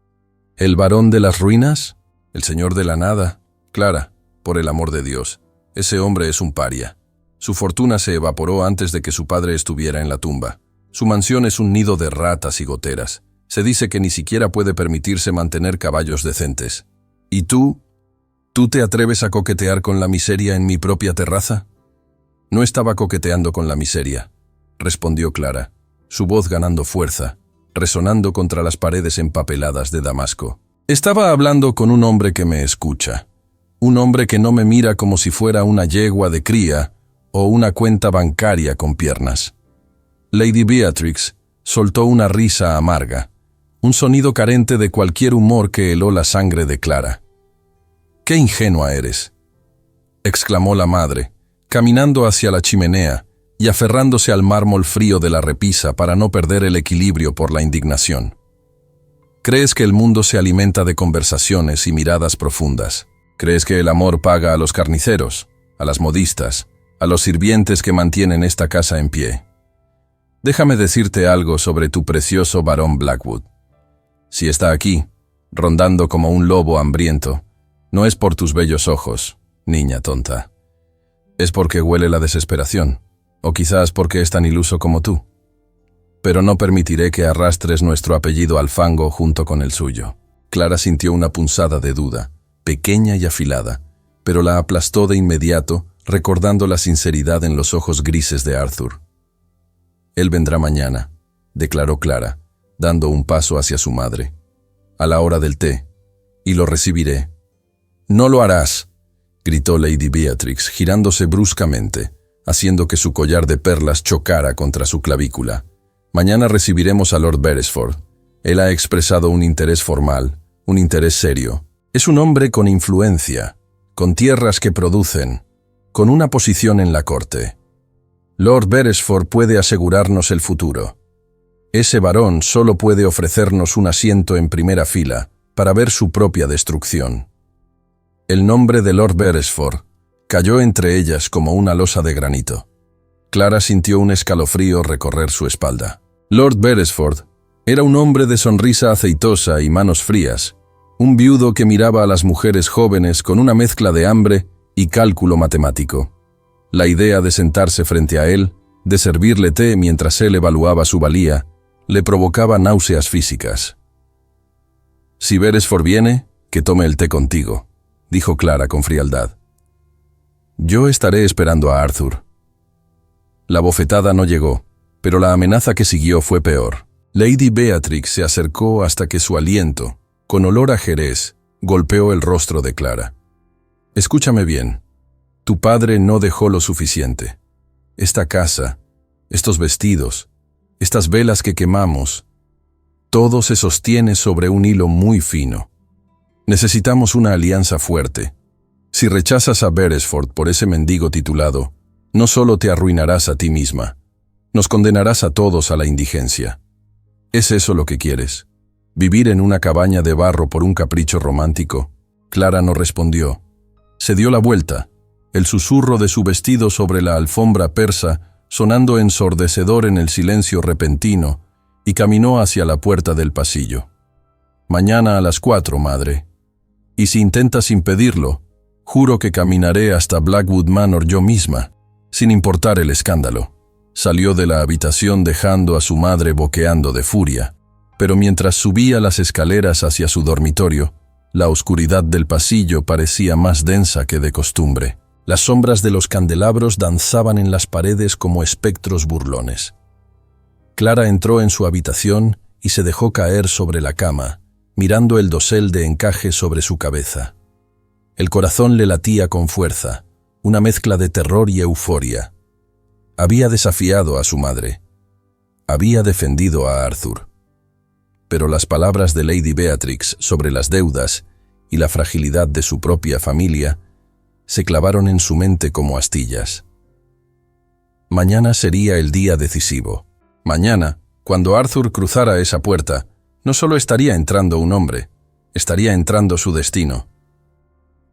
¿El varón de las ruinas? ¿El señor de la nada? Clara, por el amor de Dios, ese hombre es un paria. Su fortuna se evaporó antes de que su padre estuviera en la tumba. Su mansión es un nido de ratas y goteras. Se dice que ni siquiera puede permitirse mantener caballos decentes. ¿Y tú? ¿Tú te atreves a coquetear con la miseria en mi propia terraza? No estaba coqueteando con la miseria, respondió Clara, su voz ganando fuerza, resonando contra las paredes empapeladas de Damasco. Estaba hablando con un hombre que me escucha, un hombre que no me mira como si fuera una yegua de cría o una cuenta bancaria con piernas. Lady Beatrix soltó una risa amarga, un sonido carente de cualquier humor que heló la sangre de Clara. «¡Qué ingenua eres!», exclamó la madre, caminando hacia la chimenea y aferrándose al mármol frío de la repisa para no perder el equilibrio por la indignación. «¿Crees que el mundo se alimenta de conversaciones y miradas profundas? ¿Crees que el amor paga a los carniceros, a las modistas, a los sirvientes que mantienen esta casa en pie? Déjame decirte algo sobre tu precioso barón Blackwood. Si está aquí, rondando como un lobo hambriento, no es por tus bellos ojos, niña tonta. Es porque huele la desesperación, o quizás porque es tan iluso como tú. Pero no permitiré que arrastres nuestro apellido al fango junto con el suyo». Clara sintió una punzada de duda, pequeña y afilada, pero la aplastó de inmediato, recordando la sinceridad en los ojos grises de Arthur. «Él vendrá mañana», declaró Clara, dando un paso hacia su madre. «A la hora del té, y lo recibiré». «No lo harás», gritó Lady Beatrix, girándose bruscamente, haciendo que su collar de perlas chocara contra su clavícula. «Mañana recibiremos a Lord Beresford. Él ha expresado un interés formal, un interés serio. Es un hombre con influencia, con tierras que producen, con una posición en la corte. Lord Beresford puede asegurarnos el futuro. Ese varón solo puede ofrecernos un asiento en primera fila para ver su propia destrucción». El nombre de Lord Beresford cayó entre ellas como una losa de granito. Clara sintió un escalofrío recorrer su espalda. Lord Beresford era un hombre de sonrisa aceitosa y manos frías, un viudo que miraba a las mujeres jóvenes con una mezcla de hambre y cálculo matemático. La idea de sentarse frente a él, de servirle té mientras él evaluaba su valía, le provocaba náuseas físicas. «Si Beresford viene, que tome el té contigo», dijo Clara con frialdad. «Yo estaré esperando a Arthur». La bofetada no llegó, pero la amenaza que siguió fue peor. Lady Beatrix se acercó hasta que su aliento, con olor a jerez, golpeó el rostro de Clara. «Escúchame bien. Tu padre no dejó lo suficiente. Esta casa, estos vestidos, estas velas que quemamos, todo se sostiene sobre un hilo muy fino. Necesitamos una alianza fuerte. Si rechazas a Beresford por ese mendigo titulado, no solo te arruinarás a ti misma, nos condenarás a todos a la indigencia. ¿Es eso lo que quieres? ¿Vivir en una cabaña de barro por un capricho romántico?» Clara no respondió. Se dio la vuelta, el susurro de su vestido sobre la alfombra persa sonando ensordecedor en el silencio repentino, y caminó hacia la puerta del pasillo. «Mañana a las 4, madre. Y si intentas impedirlo, juro que caminaré hasta Blackwood Manor yo misma, sin importar el escándalo». Salió de la habitación dejando a su madre boqueando de furia, pero mientras subía las escaleras hacia su dormitorio, la oscuridad del pasillo parecía más densa que de costumbre. Las sombras de los candelabros danzaban en las paredes como espectros burlones. Clara entró en su habitación y se dejó caer sobre la cama, mirando el dosel de encaje sobre su cabeza. El corazón le latía con fuerza, una mezcla de terror y euforia. Había desafiado a su madre. Había defendido a Arthur. Pero las palabras de Lady Beatrix sobre las deudas y la fragilidad de su propia familia se clavaron en su mente como astillas. Mañana sería el día decisivo. Mañana, cuando Arthur cruzara esa puerta, no solo estaría entrando un hombre, estaría entrando su destino.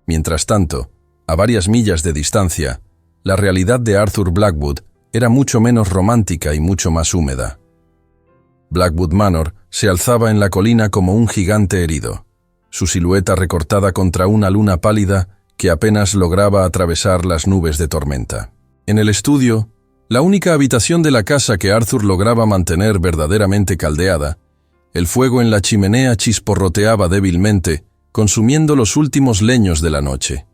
Mientras tanto, a varias millas de distancia, la realidad de Arthur Blackwood era mucho menos romántica y mucho más húmeda. Blackwood Manor se alzaba en la colina como un gigante herido, su silueta recortada contra una luna pálida que apenas lograba atravesar las nubes de tormenta. En el estudio, la única habitación de la casa que Arthur lograba mantener verdaderamente caldeada, el fuego en la chimenea chisporroteaba débilmente, consumiendo los últimos leños de la noche.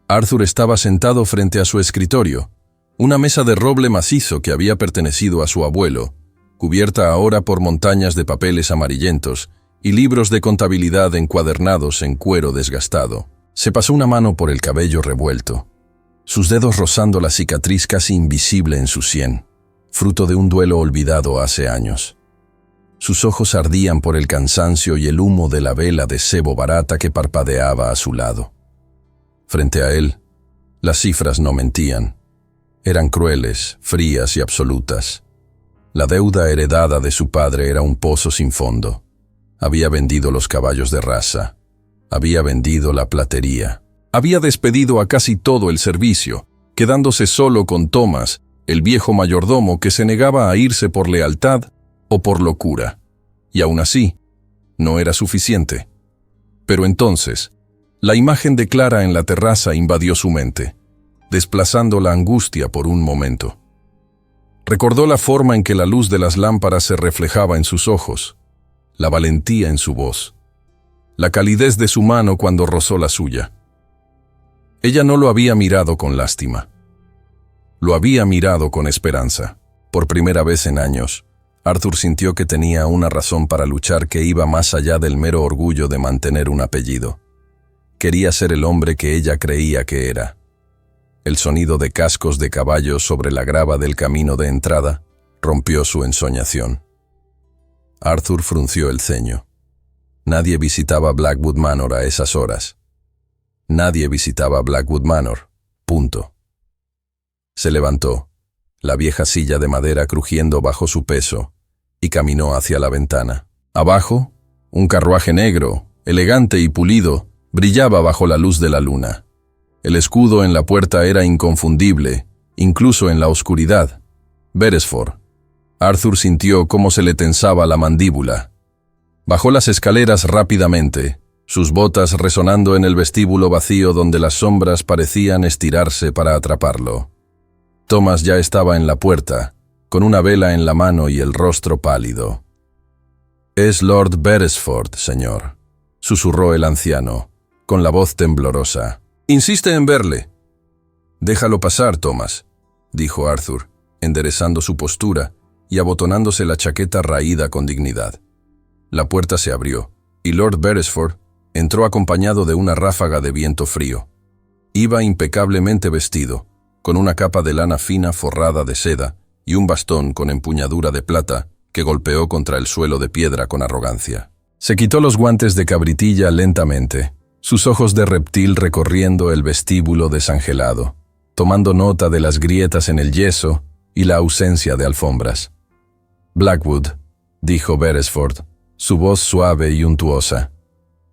Arthur estaba sentado frente a su escritorio, una mesa de roble macizo que había pertenecido a su abuelo, cubierta ahora por montañas de papeles amarillentos y libros de contabilidad encuadernados en cuero desgastado. Se pasó una mano por el cabello revuelto, sus dedos rozando la cicatriz casi invisible en su sien, fruto de un duelo olvidado hace años. Sus ojos ardían por el cansancio y el humo de la vela de sebo barata que parpadeaba a su lado. Frente a él, las cifras no mentían. Eran crueles, frías y absolutas. La deuda heredada de su padre era un pozo sin fondo. Había vendido los caballos de raza. Había vendido la platería. Había despedido a casi todo el servicio, quedándose solo con Thomas, el viejo mayordomo que se negaba a irse por lealtad o por locura. Y aún así, no era suficiente. Pero entonces, la imagen de Clara en la terraza invadió su mente, desplazando la angustia por un momento. Recordó la forma en que la luz de las lámparas se reflejaba en sus ojos, la valentía en su voz, la calidez de su mano cuando rozó la suya. Ella no lo había mirado con lástima. Lo había mirado con esperanza. Por primera vez en años, Arthur sintió que tenía una razón para luchar que iba más allá del mero orgullo de mantener un apellido. Quería ser el hombre que ella creía que era. El sonido de cascos de caballos sobre la grava del camino de entrada rompió su ensoñación. Arthur frunció el ceño. Nadie visitaba Blackwood Manor a esas horas. Nadie visitaba Blackwood Manor. Punto. Se levantó, la vieja silla de madera crujiendo bajo su peso, y caminó hacia la ventana. Abajo, un carruaje negro, elegante y pulido, brillaba bajo la luz de la luna. El escudo en la puerta era inconfundible, incluso en la oscuridad. Beresford. Arthur sintió cómo se le tensaba la mandíbula. Bajó las escaleras rápidamente, sus botas resonando en el vestíbulo vacío donde las sombras parecían estirarse para atraparlo. Thomas ya estaba en la puerta, con una vela en la mano y el rostro pálido. «Es Lord Beresford, señor», susurró el anciano, con la voz temblorosa. «Insiste en verle». «Déjalo pasar, Thomas», dijo Arthur, enderezando su postura y abotonándose la chaqueta raída con dignidad. La puerta se abrió, y Lord Beresford entró acompañado de una ráfaga de viento frío. Iba impecablemente vestido, con una capa de lana fina forrada de seda y un bastón con empuñadura de plata que golpeó contra el suelo de piedra con arrogancia. Se quitó los guantes de cabritilla lentamente, sus ojos de reptil recorriendo el vestíbulo desangelado, tomando nota de las grietas en el yeso y la ausencia de alfombras. «Blackwood», dijo Beresford, su voz suave y untuosa.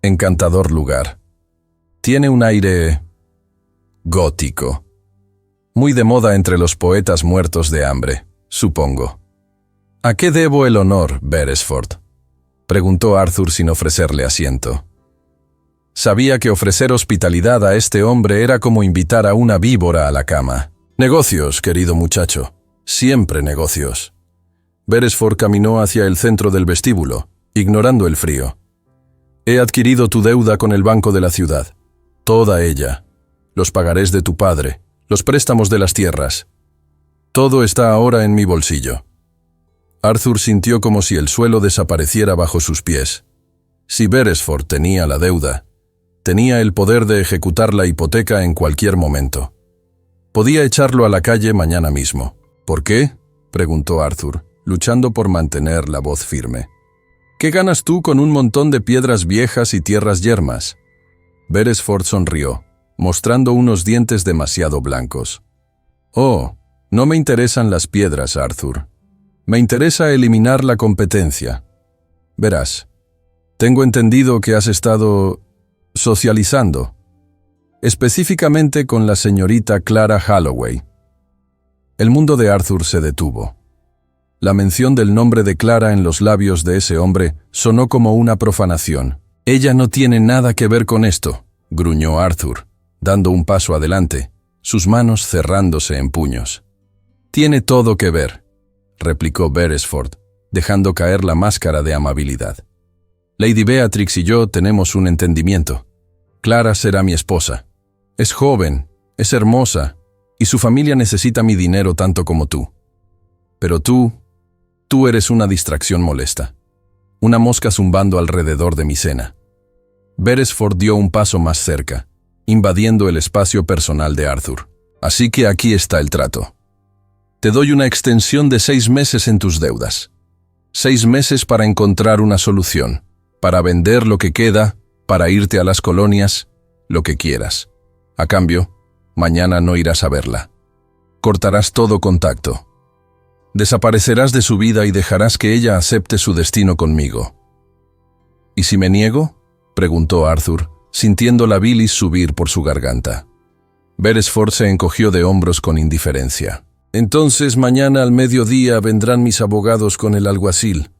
«Encantador lugar. Tiene un aire gótico. Muy de moda entre los poetas muertos de hambre, supongo». «¿A qué debo el honor, Beresford?», preguntó Arthur sin ofrecerle asiento. Sabía que ofrecer hospitalidad a este hombre era como invitar a una víbora a la cama. «Negocios, querido muchacho. Siempre negocios». Beresford caminó hacia el centro del vestíbulo, ignorando el frío. «He adquirido tu deuda con el Banco de la Ciudad. Toda ella. Los pagarés de tu padre, los préstamos de las tierras. Todo está ahora en mi bolsillo». Arthur sintió como si el suelo desapareciera bajo sus pies. Si Beresford tenía la deuda, tenía el poder de ejecutar la hipoteca en cualquier momento. Podía echarlo a la calle mañana mismo. «¿Por qué?», preguntó Arthur, luchando por mantener la voz firme. «¿Qué ganas tú con un montón de piedras viejas y tierras yermas?». Beresford sonrió, mostrando unos dientes demasiado blancos. «Oh, no me interesan las piedras, Arthur. Me interesa eliminar la competencia. Verás, tengo entendido que has estado socializando, específicamente con la señorita Clara Holloway». El mundo de Arthur se detuvo. La mención del nombre de Clara en los labios de ese hombre sonó como una profanación. «Ella no tiene nada que ver con esto», gruñó Arthur, dando un paso adelante, sus manos cerrándose en puños. «Tiene todo que ver», replicó Beresford, dejando caer la máscara de amabilidad. «Lady Beatrix y yo tenemos un entendimiento. Clara será mi esposa. Es joven, es hermosa, y su familia necesita mi dinero tanto como tú. Pero tú eres una distracción molesta. Una mosca zumbando alrededor de mi cena». Beresford dio un paso más cerca, invadiendo el espacio personal de Arthur. «Así que aquí está el trato. Te doy una extensión de 6 meses en tus deudas. 6 meses para encontrar una solución, para vender lo que queda, para irte a las colonias, lo que quieras. A cambio, mañana no irás a verla. Cortarás todo contacto. Desaparecerás de su vida y dejarás que ella acepte su destino conmigo». «¿Y si me niego?», preguntó Arthur, sintiendo la bilis subir por su garganta. Beresford se encogió de hombros con indiferencia. «Entonces mañana al mediodía vendrán mis abogados con el alguacil.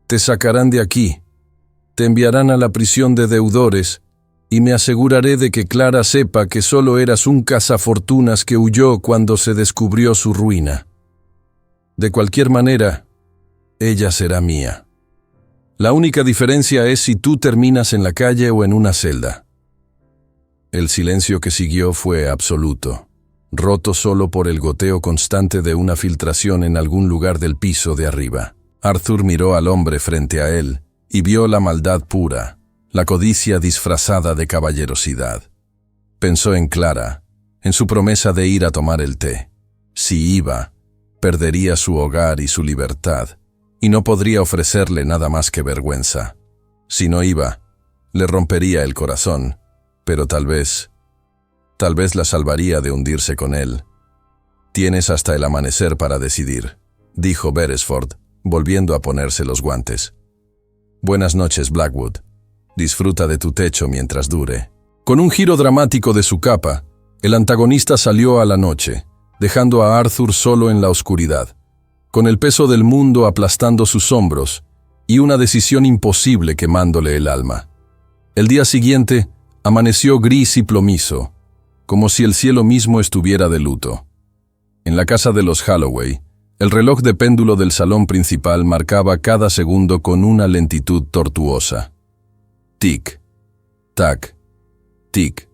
Te sacarán de aquí, te enviarán a la prisión de deudores y me aseguraré de que Clara sepa que solo eras un cazafortunas que huyó cuando se descubrió su ruina. De cualquier manera, ella será mía. La única diferencia es si tú terminas en la calle o en una celda». El silencio que siguió fue absoluto, roto solo por el goteo constante de una filtración en algún lugar del piso de arriba. Arthur miró al hombre frente a él y vio la maldad pura, la codicia disfrazada de caballerosidad. Pensó en Clara, en su promesa de ir a tomar el té. Si iba, perdería su hogar y su libertad, y no podría ofrecerle nada más que vergüenza. Si no iba, le rompería el corazón, pero tal vez la salvaría de hundirse con él. «Tienes hasta el amanecer para decidir», dijo Beresford, volviendo a ponerse los guantes. «Buenas noches, Blackwood. Disfruta de tu techo mientras dure». Con un giro dramático de su capa, el antagonista salió a la noche, dejando a Arthur solo en la oscuridad, con el peso del mundo aplastando sus hombros y una decisión imposible quemándole el alma. El día siguiente amaneció gris y plomizo, como si el cielo mismo estuviera de luto. En la casa de los Holloway, el reloj de péndulo del salón principal marcaba cada segundo con una lentitud tortuosa. Tic, tac, tic,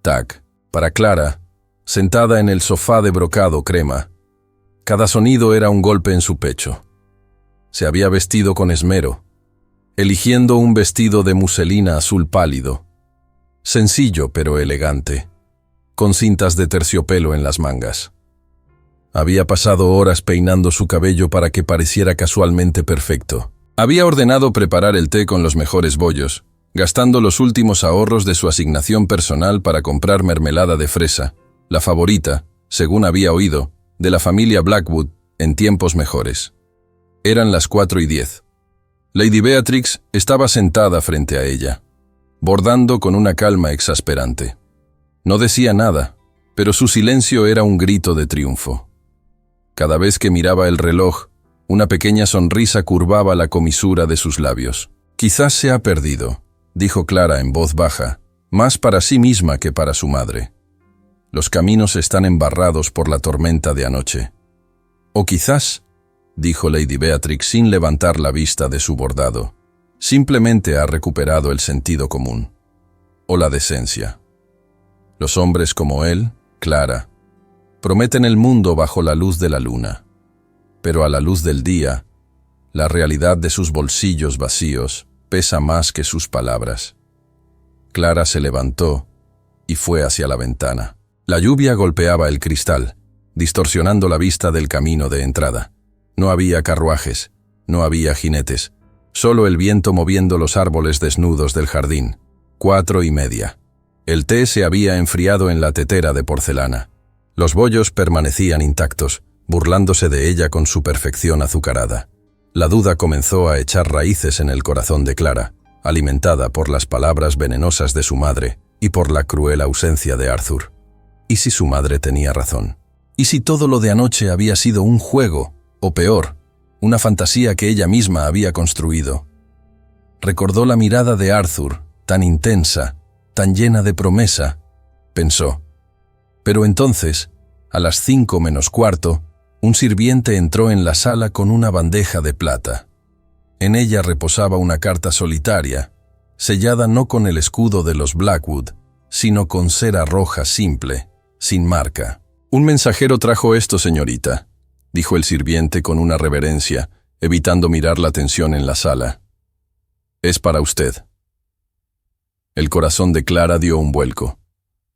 tac. Para Clara, sentada en el sofá de brocado crema, cada sonido era un golpe en su pecho. Se había vestido con esmero, eligiendo un vestido de muselina azul pálido, sencillo pero elegante, con cintas de terciopelo en las mangas. Había pasado horas peinando su cabello para que pareciera casualmente perfecto. Había ordenado preparar el té con los mejores bollos, gastando los últimos ahorros de su asignación personal para comprar mermelada de fresa, la favorita, según había oído, de la familia Blackwood en tiempos mejores. Eran las 4:10. Lady Beatrix estaba sentada frente a ella, bordando con una calma exasperante. No decía nada, pero su silencio era un grito de triunfo. Cada vez que miraba el reloj, una pequeña sonrisa curvaba la comisura de sus labios. «Quizás se ha perdido», dijo Clara en voz baja, más para sí misma que para su madre. «Los caminos están embarrados por la tormenta de anoche». «O quizás», dijo Lady Beatrix sin levantar la vista de su bordado, «simplemente ha recuperado el sentido común. O la decencia. Los hombres como él, Clara, prometen el mundo bajo la luz de la luna, pero a la luz del día, la realidad de sus bolsillos vacíos pesa más que sus palabras». Clara se levantó y fue hacia la ventana. La lluvia golpeaba el cristal, distorsionando la vista del camino de entrada. No había carruajes, no había jinetes, solo el viento moviendo los árboles desnudos del jardín. 4:30. El té se había enfriado en la tetera de porcelana. Los bollos permanecían intactos, burlándose de ella con su perfección azucarada. La duda comenzó a echar raíces en el corazón de Clara, alimentada por las palabras venenosas de su madre y por la cruel ausencia de Arthur. ¿Y si su madre tenía razón? ¿Y si todo lo de anoche había sido un juego, o peor, una fantasía que ella misma había construido? Recordó la mirada de Arthur, tan intensa, tan llena de promesa, pensó. Pero entonces, a las 5:45, un sirviente entró en la sala con una bandeja de plata. En ella reposaba una carta solitaria, sellada no con el escudo de los Blackwood, sino con cera roja simple, sin marca. «Un mensajero trajo esto, señorita», dijo el sirviente con una reverencia, evitando mirar la tensión en la sala. «Es para usted». El corazón de Clara dio un vuelco.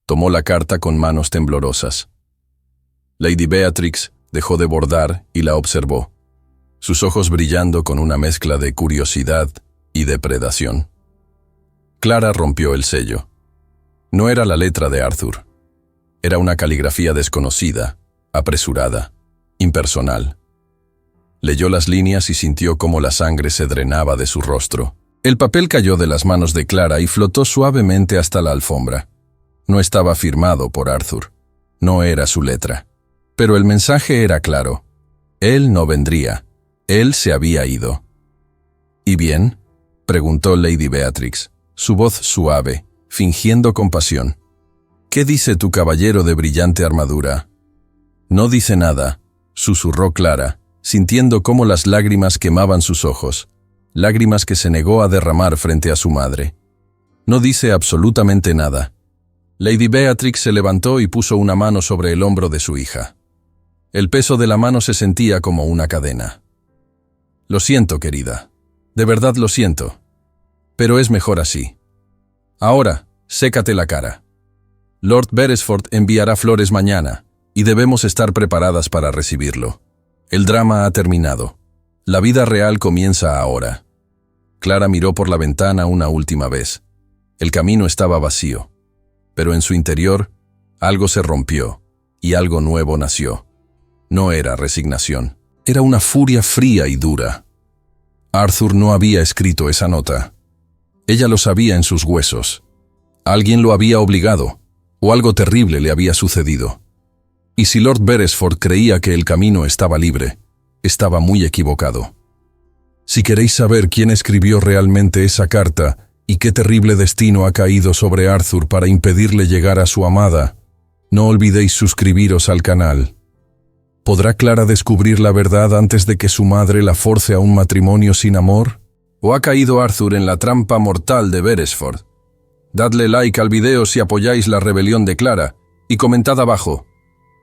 Tomó la carta con manos temblorosas. Lady Beatrix dejó de bordar y la observó, sus ojos brillando con una mezcla de curiosidad y depredación. Clara rompió el sello. No era la letra de Arthur. Era una caligrafía desconocida, apresurada, impersonal. Leyó las líneas y sintió cómo la sangre se drenaba de su rostro. El papel cayó de las manos de Clara y flotó suavemente hasta la alfombra. No estaba firmado por Arthur. No era su letra. Pero el mensaje era claro. Él no vendría. Él se había ido. «¿Y bien?», preguntó Lady Beatrix, su voz suave, fingiendo compasión. «¿Qué dice tu caballero de brillante armadura?» «No dice nada», susurró Clara, sintiendo cómo las lágrimas quemaban sus ojos, lágrimas que se negó a derramar frente a su madre. «No dice absolutamente nada. Lady Beatrix se levantó y puso una mano sobre el hombro de su hija. El peso de la mano se sentía como una cadena. Lo siento, querida. De verdad lo siento. Pero es mejor así. Ahora, sécate la cara. Lord Beresford enviará flores mañana, y debemos estar preparadas para recibirlo. El drama ha terminado. La vida real comienza ahora. Clara miró por la ventana una última vez. El camino estaba vacío. Pero en su interior, algo se rompió, y algo nuevo nació. No era resignación. Era una furia fría y dura. Arthur no había escrito esa nota. Ella lo sabía en sus huesos. Alguien lo había obligado, o algo terrible le había sucedido. Y si Lord Beresford creía que el camino estaba libre, estaba muy equivocado. Si queréis saber quién escribió realmente esa carta y qué terrible destino ha caído sobre Arthur para impedirle llegar a su amada, no olvidéis suscribiros al canal. ¿Podrá Clara descubrir la verdad antes de que su madre la force a un matrimonio sin amor? ¿O ha caído Arthur en la trampa mortal de Beresford? Dadle like al video si apoyáis la rebelión de Clara y comentad abajo.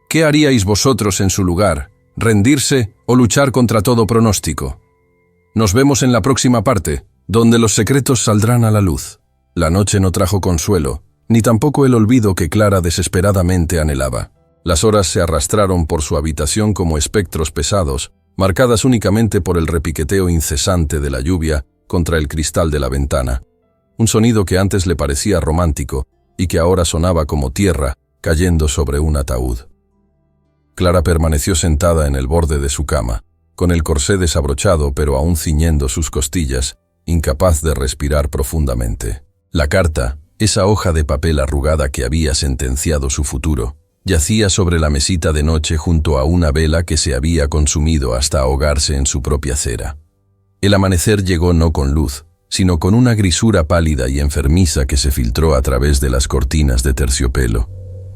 ¿Qué haríais vosotros en su lugar? ¿Rendirse o luchar contra todo pronóstico? Nos vemos en la próxima parte, donde los secretos saldrán a la luz. La noche no trajo consuelo, ni tampoco el olvido que Clara desesperadamente anhelaba. Las horas se arrastraron por su habitación como espectros pesados, marcadas únicamente por el repiqueteo incesante de la lluvia contra el cristal de la ventana. Un sonido que antes le parecía romántico y que ahora sonaba como tierra cayendo sobre un ataúd. Clara permaneció sentada en el borde de su cama, con el corsé desabrochado pero aún ciñendo sus costillas, incapaz de respirar profundamente. La carta, esa hoja de papel arrugada que había sentenciado su futuro, yacía sobre la mesita de noche junto a una vela que se había consumido hasta ahogarse en su propia cera. El amanecer llegó no con luz, sino con una grisura pálida y enfermiza que se filtró a través de las cortinas de terciopelo.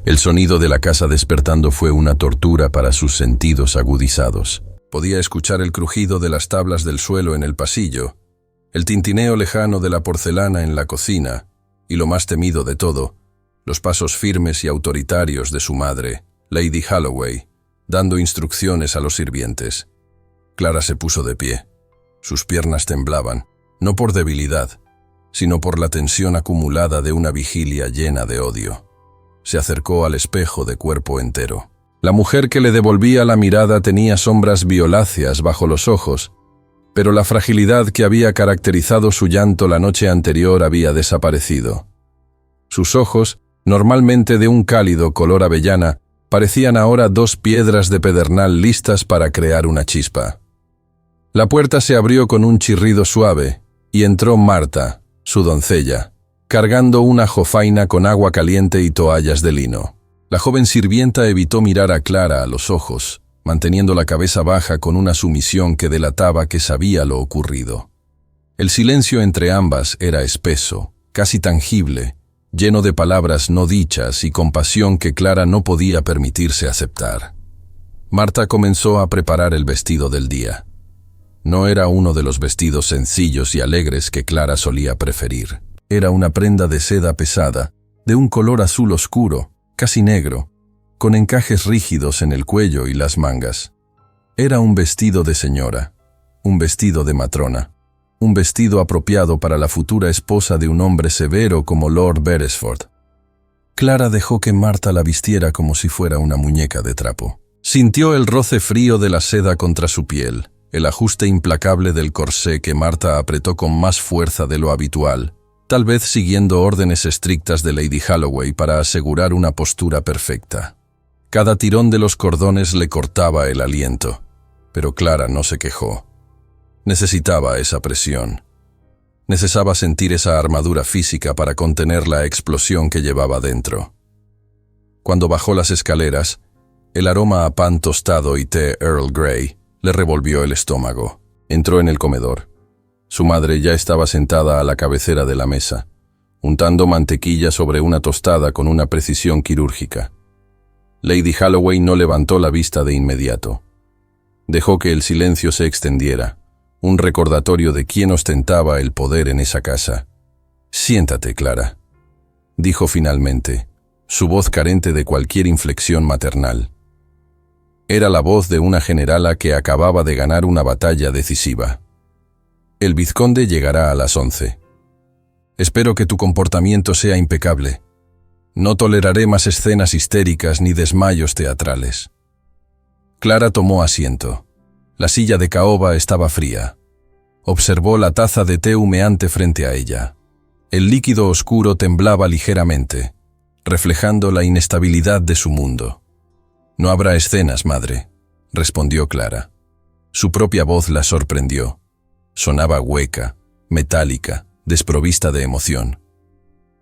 El sonido de la casa despertando fue una tortura para sus sentidos agudizados. Podía escuchar el crujido de las tablas del suelo en el pasillo, el tintineo lejano de la porcelana en la cocina, y lo más temido de todo, los pasos firmes y autoritarios de su madre, Lady Holloway, dando instrucciones a los sirvientes. Clara se puso de pie. Sus piernas temblaban, no por debilidad, sino por la tensión acumulada de una vigilia llena de odio. Se acercó al espejo de cuerpo entero. La mujer que le devolvía la mirada tenía sombras violáceas bajo los ojos, pero la fragilidad que había caracterizado su llanto la noche anterior había desaparecido. Sus ojos, normalmente de un cálido color avellana, parecían ahora dos piedras de pedernal listas para crear una chispa. La puerta se abrió con un chirrido suave, y entró Marta, su doncella, cargando una jofaina con agua caliente y toallas de lino. La joven sirvienta evitó mirar a Clara a los ojos, manteniendo la cabeza baja con una sumisión que delataba que sabía lo ocurrido. El silencio entre ambas era espeso, casi tangible, lleno de palabras no dichas y compasión que Clara no podía permitirse aceptar. Marta comenzó a preparar el vestido del día. No era uno de los vestidos sencillos y alegres que Clara solía preferir. Era una prenda de seda pesada, de un color azul oscuro, casi negro, con encajes rígidos en el cuello y las mangas. Era un vestido de señora, un vestido de matrona, un vestido apropiado para la futura esposa de un hombre severo como Lord Beresford. Clara dejó que Marta la vistiera como si fuera una muñeca de trapo. Sintió el roce frío de la seda contra su piel, el ajuste implacable del corsé que Marta apretó con más fuerza de lo habitual, tal vez siguiendo órdenes estrictas de Lady Holloway para asegurar una postura perfecta. Cada tirón de los cordones le cortaba el aliento, pero Clara no se quejó. Necesitaba esa presión. Necesitaba sentir esa armadura física para contener la explosión que llevaba dentro. Cuando bajó las escaleras, el aroma a pan tostado y té Earl Grey le revolvió el estómago. Entró en el comedor. Su madre ya estaba sentada a la cabecera de la mesa, untando mantequilla sobre una tostada con una precisión quirúrgica. Lady Holloway no levantó la vista de inmediato. Dejó que el silencio se extendiera, un recordatorio de quién ostentaba el poder en esa casa. «Siéntate, Clara», dijo finalmente, su voz carente de cualquier inflexión maternal. Era la voz de una generala que acababa de ganar una batalla decisiva. El vizconde llegará a las 11. Espero que tu comportamiento sea impecable. No toleraré más escenas histéricas ni desmayos teatrales. Clara tomó asiento. La silla de caoba estaba fría. Observó la taza de té humeante frente a ella. El líquido oscuro temblaba ligeramente, reflejando la inestabilidad de su mundo. «No habrá escenas, madre», respondió Clara. Su propia voz la sorprendió. Sonaba hueca, metálica, desprovista de emoción.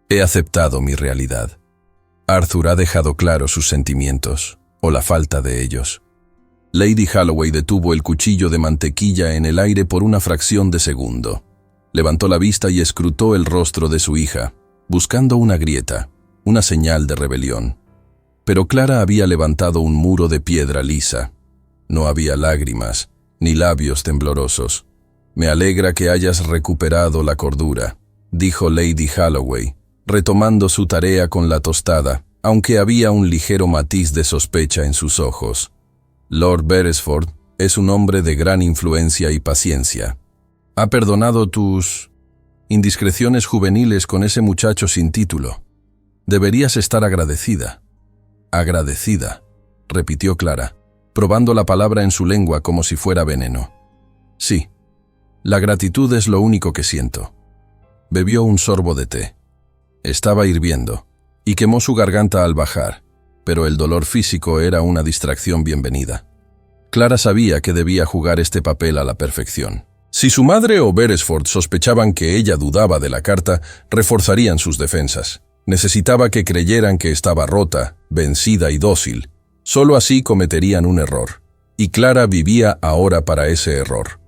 «He aceptado mi realidad. Arthur ha dejado claro sus sentimientos, o la falta de ellos». Lady Holloway detuvo el cuchillo de mantequilla en el aire por una fracción de segundo. Levantó la vista y escrutó el rostro de su hija, buscando una grieta, una señal de rebelión. Pero Clara había levantado un muro de piedra lisa. No había lágrimas, ni labios temblorosos. «Me alegra que hayas recuperado la cordura», dijo Lady Holloway, retomando su tarea con la tostada, aunque había un ligero matiz de sospecha en sus ojos. «Lord Beresford es un hombre de gran influencia y paciencia. Ha perdonado tus indiscreciones juveniles con ese muchacho sin título. Deberías estar agradecida». «Agradecida», repitió Clara, probando la palabra en su lengua como si fuera veneno. «Sí, la gratitud es lo único que siento». Bebió un sorbo de té. Estaba hirviendo, y quemó su garganta al bajar, pero el dolor físico era una distracción bienvenida. Clara sabía que debía jugar este papel a la perfección. Si su madre o Beresford sospechaban que ella dudaba de la carta, reforzarían sus defensas. Necesitaba que creyeran que estaba rota, vencida y dócil. Solo así cometerían un error. Y Clara vivía ahora para ese error.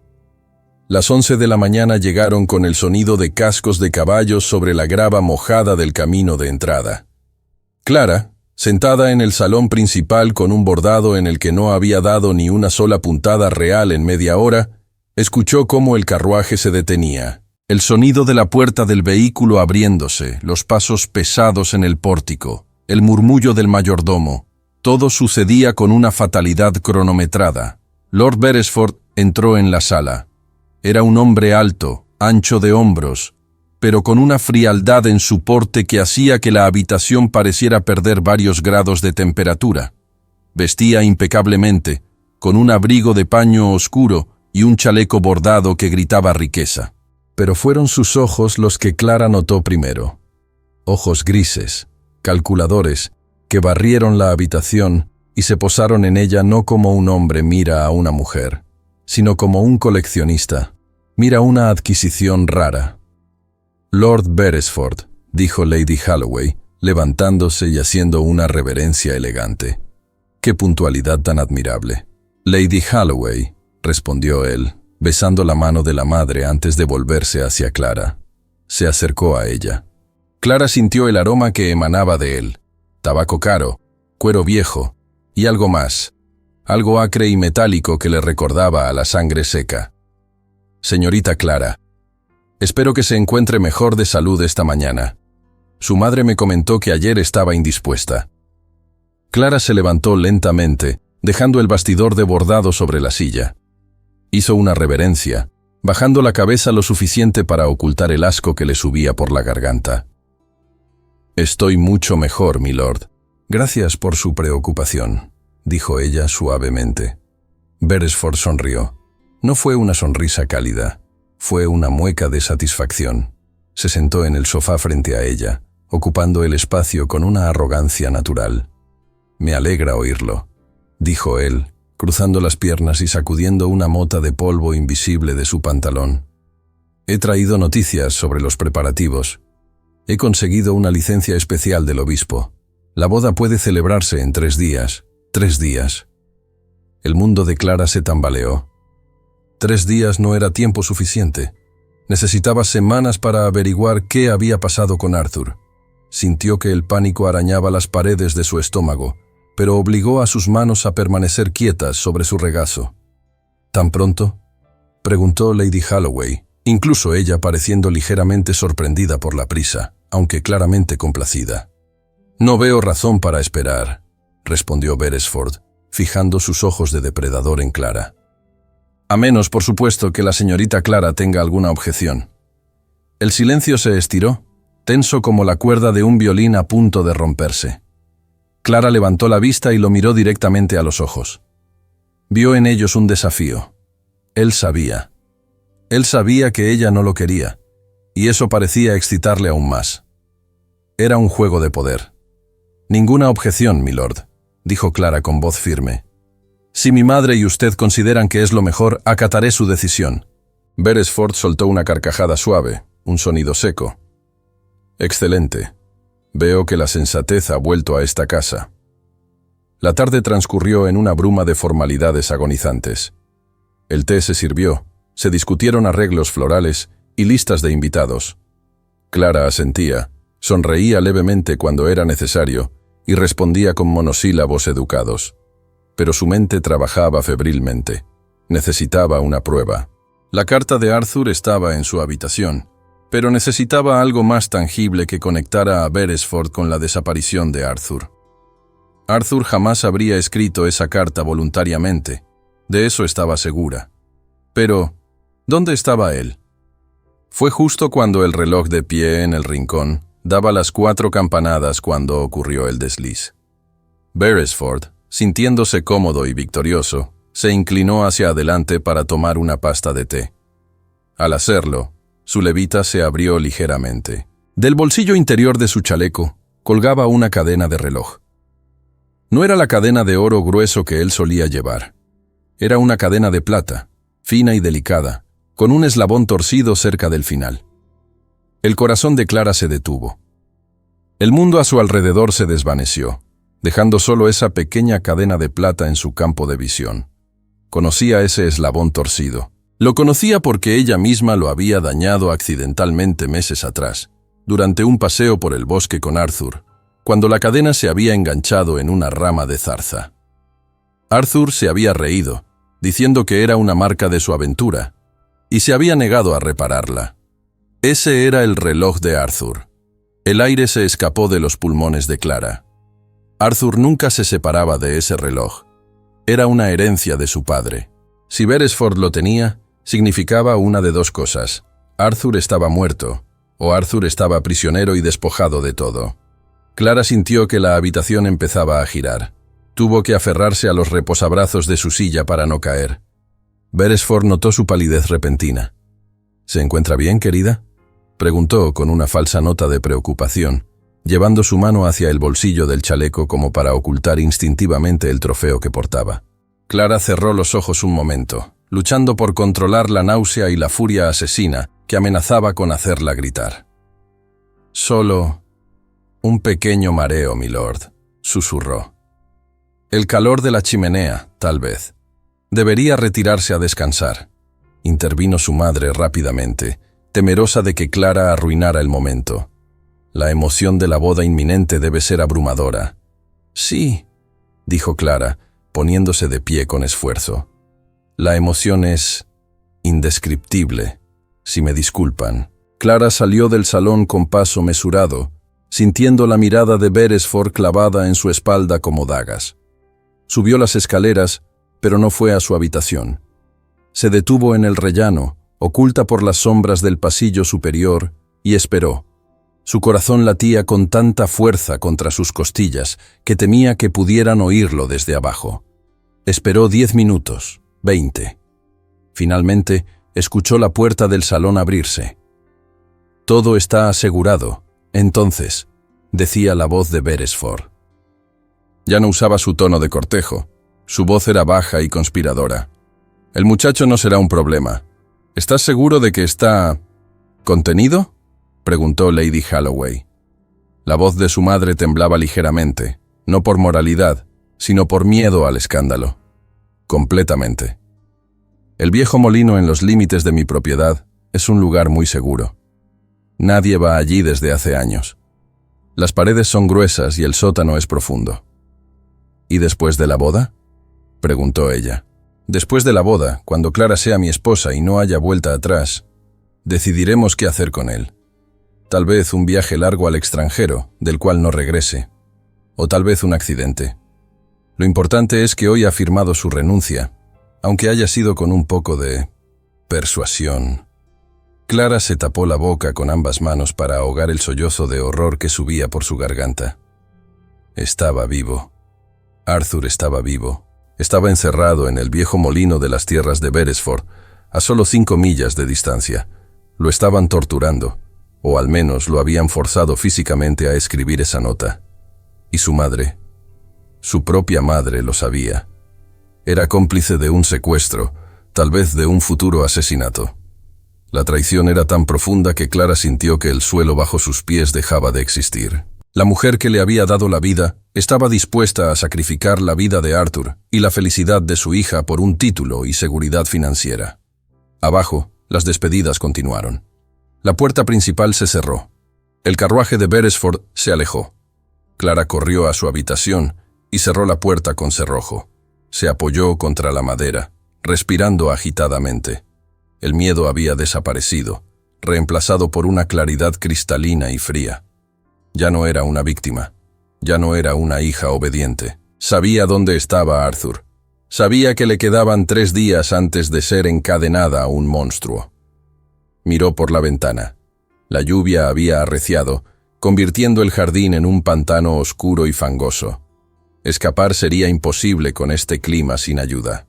Las 11 de la mañana llegaron con el sonido de cascos de caballos sobre la grava mojada del camino de entrada. Clara, sentada en el salón principal con un bordado en el que no había dado ni una sola puntada real en media hora, escuchó cómo el carruaje se detenía. El sonido de la puerta del vehículo abriéndose, los pasos pesados en el pórtico, el murmullo del mayordomo. Todo sucedía con una fatalidad cronometrada. Lord Beresford entró en la sala. Era un hombre alto, ancho de hombros, pero con una frialdad en su porte que hacía que la habitación pareciera perder varios grados de temperatura. Vestía impecablemente, con un abrigo de paño oscuro y un chaleco bordado que gritaba riqueza. Pero fueron sus ojos los que Clara notó primero. Ojos grises, calculadores, que barrieron la habitación y se posaron en ella no como un hombre mira a una mujer, sino como un coleccionista mira una adquisición rara. «Lord Beresford», dijo Lady Holloway, levantándose y haciendo una reverencia elegante. «Qué puntualidad tan admirable». «Lady Holloway», respondió él, besando la mano de la madre antes de volverse hacia Clara. Se acercó a ella. Clara sintió el aroma que emanaba de él. Tabaco caro, cuero viejo y algo más. Algo acre y metálico que le recordaba a la sangre seca. «Señorita Clara, espero que se encuentre mejor de salud esta mañana. Su madre me comentó que ayer estaba indispuesta». Clara se levantó lentamente, dejando el bastidor de bordado sobre la silla. Hizo una reverencia, bajando la cabeza lo suficiente para ocultar el asco que le subía por la garganta. «Estoy mucho mejor, milord. Gracias por su preocupación», dijo ella suavemente. Beresford sonrió. No fue una sonrisa cálida, fue una mueca de satisfacción. Se sentó en el sofá frente a ella, ocupando el espacio con una arrogancia natural. «Me alegra oírlo», dijo él, cruzando las piernas y sacudiendo una mota de polvo invisible de su pantalón. «He traído noticias sobre los preparativos. He conseguido una licencia especial del obispo. La boda puede celebrarse en 3 días. 3 días». El mundo de Clara se tambaleó. 3 días no era tiempo suficiente. Necesitaba semanas para averiguar qué había pasado con Arthur. Sintió que el pánico arañaba las paredes de su estómago, pero obligó a sus manos a permanecer quietas sobre su regazo. «¿Tan pronto?», preguntó Lady Holloway, incluso ella pareciendo ligeramente sorprendida por la prisa, aunque claramente complacida. No veo razón para esperar, respondió Beresford, fijando sus ojos de depredador en Clara. A menos, por supuesto, que la señorita Clara tenga alguna objeción. El silencio se estiró, tenso como la cuerda de un violín a punto de romperse. Clara levantó la vista y lo miró directamente a los ojos. Vio en ellos un desafío. Él sabía. Él sabía que ella no lo quería, y eso parecía excitarle aún más. Era un juego de poder. Ninguna objeción, milord, dijo Clara con voz firme. Si mi madre y usted consideran que es lo mejor, acataré su decisión. Beresford soltó una carcajada suave, un sonido seco. Excelente. Veo que la sensatez ha vuelto a esta casa. La tarde transcurrió en una bruma de formalidades agonizantes. El té se sirvió, se discutieron arreglos florales y listas de invitados. Clara asentía, sonreía levemente cuando era necesario y respondía con monosílabos educados. Pero su mente trabajaba febrilmente. Necesitaba una prueba. La carta de Arthur estaba en su habitación, pero necesitaba algo más tangible que conectara a Beresford con la desaparición de Arthur. Arthur jamás habría escrito esa carta voluntariamente, de eso estaba segura. Pero, ¿dónde estaba él? Fue justo cuando el reloj de pie en el rincón daba las 4 campanadas cuando ocurrió el desliz. Beresford, sintiéndose cómodo y victorioso, se inclinó hacia adelante para tomar una pasta de té. Al hacerlo, su levita se abrió ligeramente. Del bolsillo interior de su chaleco colgaba una cadena de reloj. No era la cadena de oro grueso que él solía llevar. Era una cadena de plata, fina y delicada, con un eslabón torcido cerca del final. El corazón de Clara se detuvo. El mundo a su alrededor se desvaneció, dejando solo esa pequeña cadena de plata en su campo de visión. Conocía ese eslabón torcido. Lo conocía porque ella misma lo había dañado accidentalmente meses atrás, durante un paseo por el bosque con Arthur, cuando la cadena se había enganchado en una rama de zarza. Arthur se había reído, diciendo que era una marca de su aventura, y se había negado a repararla. Ese era el reloj de Arthur. El aire se escapó de los pulmones de Clara. Arthur nunca se separaba de ese reloj. Era una herencia de su padre. Si Beresford lo tenía, significaba una de dos cosas. Arthur estaba muerto, o Arthur estaba prisionero y despojado de todo. Clara sintió que la habitación empezaba a girar. Tuvo que aferrarse a los reposabrazos de su silla para no caer. Beresford notó su palidez repentina. «¿Se encuentra bien, querida?», preguntó con una falsa nota de preocupación, llevando su mano hacia el bolsillo del chaleco como para ocultar instintivamente el trofeo que portaba. Clara cerró los ojos un momento, luchando por controlar la náusea y la furia asesina que amenazaba con hacerla gritar. «Solo un pequeño mareo, milord», susurró. «El calor de la chimenea, tal vez. Debería retirarse a descansar», intervino su madre rápidamente, temerosa de que Clara arruinara el momento. «La emoción de la boda inminente debe ser abrumadora». «Sí», dijo Clara, poniéndose de pie con esfuerzo. «La emoción es indescriptible, si me disculpan». Clara salió del salón con paso mesurado, sintiendo la mirada de Beresford clavada en su espalda como dagas. Subió las escaleras, pero no fue a su habitación. Se detuvo en el rellano, oculta por las sombras del pasillo superior, y esperó. Su corazón latía con tanta fuerza contra sus costillas que temía que pudieran oírlo desde abajo. Esperó 10 minutos, 20. Finalmente, escuchó la puerta del salón abrirse. «Todo está asegurado, entonces», decía la voz de Beresford. Ya no usaba su tono de cortejo. Su voz era baja y conspiradora. «El muchacho no será un problema. ¿Estás seguro de que está contenido?», preguntó Lady Halloway. La voz de su madre temblaba ligeramente, no por moralidad, sino por miedo al escándalo. «Completamente. El viejo molino en los límites de mi propiedad es un lugar muy seguro. Nadie va allí desde hace años. Las paredes son gruesas y el sótano es profundo». «¿Y después de la boda?», preguntó ella. «Después de la boda, cuando Clara sea mi esposa y no haya vuelta atrás, decidiremos qué hacer con él. Tal vez un viaje largo al extranjero, del cual no regrese. o tal vez un accidente. Lo importante es que hoy ha firmado su renuncia, aunque haya sido con un poco de persuasión. Clara se tapó la boca con ambas manos para ahogar el sollozo de horror que subía por su garganta. Estaba vivo. Arthur estaba vivo. Estaba encerrado en el viejo molino de las tierras de Beresford, a solo 5 millas de distancia. Lo estaban torturando, o al menos lo habían forzado físicamente a escribir esa nota. Y su madre, su propia madre, lo sabía. Era cómplice de un secuestro, tal vez de un futuro asesinato. La traición era tan profunda que Clara sintió que el suelo bajo sus pies dejaba de existir. La mujer que le había dado la vida estaba dispuesta a sacrificar la vida de Arthur y la felicidad de su hija por un título y seguridad financiera. Abajo, las despedidas continuaron. La puerta principal se cerró. El carruaje de Beresford se alejó. Clara corrió a su habitación y cerró la puerta con cerrojo. Se apoyó contra la madera, respirando agitadamente. El miedo había desaparecido, reemplazado por una claridad cristalina y fría. Ya no era una víctima. Ya no era una hija obediente. Sabía dónde estaba Arthur. Sabía que le quedaban 3 días antes de ser encadenada a un monstruo. Miró por la ventana. La lluvia había arreciado, convirtiendo el jardín en un pantano oscuro y fangoso. Escapar sería imposible con este clima sin ayuda.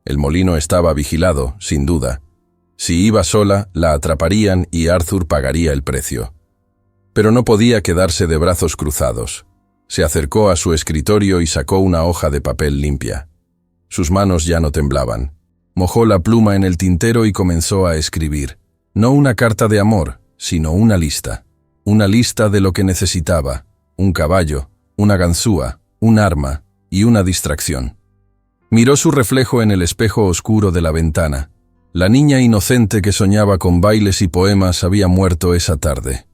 El molino estaba vigilado, sin duda. Si iba sola, la atraparían y Arthur pagaría el precio. Pero no podía quedarse de brazos cruzados. Se acercó a su escritorio y sacó una hoja de papel limpia. Sus manos ya no temblaban. Mojó la pluma en el tintero y comenzó a escribir. No una carta de amor, sino una lista. Una lista de lo que necesitaba. Un caballo, una ganzúa, un arma y una distracción. Miró su reflejo en el espejo oscuro de la ventana. La niña inocente que soñaba con bailes y poemas había muerto esa tarde.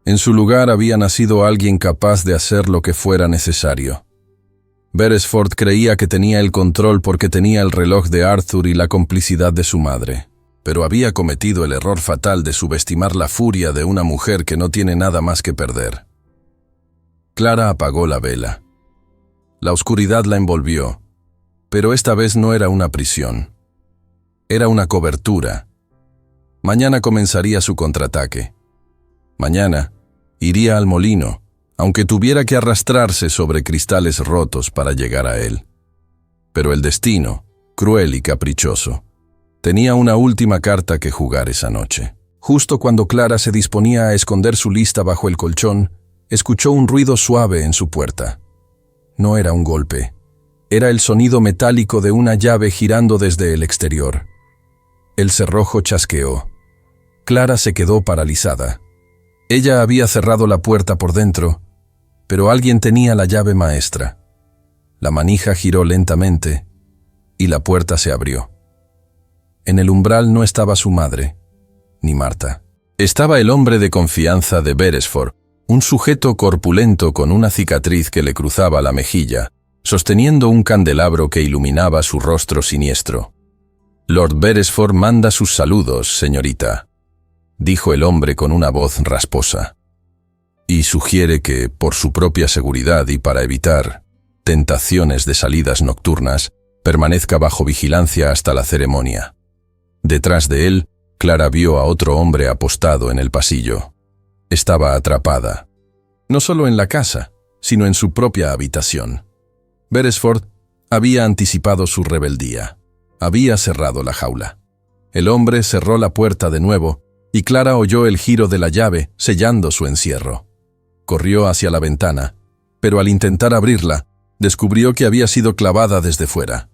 En su lugar había nacido alguien capaz de hacer lo que fuera necesario. Beresford creía que tenía el control porque tenía el reloj de Arthur y la complicidad de su madre, pero había cometido el error fatal de subestimar la furia de una mujer que no tiene nada más que perder. Clara apagó la vela. La oscuridad la envolvió, pero esta vez no era una prisión. Era una cobertura. Mañana comenzaría su contraataque. Mañana iría al molino, aunque tuviera que arrastrarse sobre cristales rotos para llegar a él. Pero el destino, cruel y caprichoso, tenía una última carta que jugar esa noche. Justo cuando Clara se disponía a esconder su lista bajo el colchón, escuchó un ruido suave en su puerta. No era un golpe. Era el sonido metálico de una llave girando desde el exterior. El cerrojo chasqueó. Clara se quedó paralizada. Ella había cerrado la puerta por dentro, pero alguien tenía la llave maestra. La manija giró lentamente y la puerta se abrió. En el umbral no estaba su madre, ni Marta. Estaba el hombre de confianza de Beresford, un sujeto corpulento con una cicatriz que le cruzaba la mejilla, sosteniendo un candelabro que iluminaba su rostro siniestro. «Lord Beresford manda sus saludos, señorita», dijo el hombre con una voz rasposa. «Y sugiere que, por su propia seguridad y para evitar tentaciones de salidas nocturnas, permanezca bajo vigilancia hasta la ceremonia». Detrás de él, Clara vio a otro hombre apostado en el pasillo. Estaba atrapada. No solo en la casa, sino en su propia habitación. Beresford había anticipado su rebeldía. Había cerrado la jaula. El hombre cerró la puerta de nuevo y Clara oyó el giro de la llave sellando su encierro. Corrió hacia la ventana, pero al intentar abrirla, descubrió que había sido clavada desde fuera.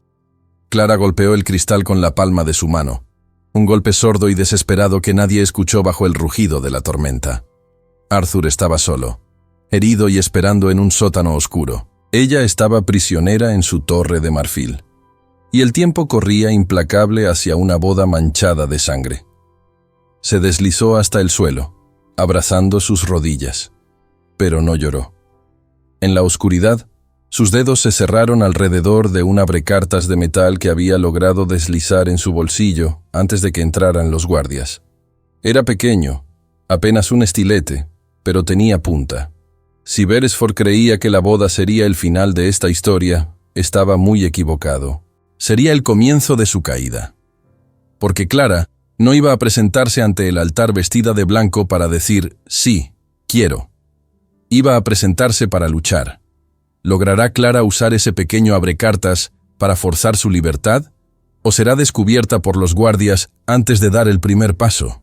Clara golpeó el cristal con la palma de su mano, un golpe sordo y desesperado que nadie escuchó bajo el rugido de la tormenta. Arthur estaba solo, herido y esperando en un sótano oscuro. Ella estaba prisionera en su torre de marfil. Y el tiempo corría implacable hacia una boda manchada de sangre. Se deslizó hasta el suelo, abrazando sus rodillas, pero no lloró. En la oscuridad, sus dedos se cerraron alrededor de un abrecartas de metal que había logrado deslizar en su bolsillo antes de que entraran los guardias. Era pequeño, apenas un estilete, pero tenía punta. Si Beresford creía que la boda sería el final de esta historia, estaba muy equivocado. Sería el comienzo de su caída. Porque Clara no iba a presentarse ante el altar vestida de blanco para decir, sí, quiero. Iba a presentarse para luchar. ¿Logrará Clara usar ese pequeño abrecartas para forzar su libertad? ¿O será descubierta por los guardias antes de dar el primer paso?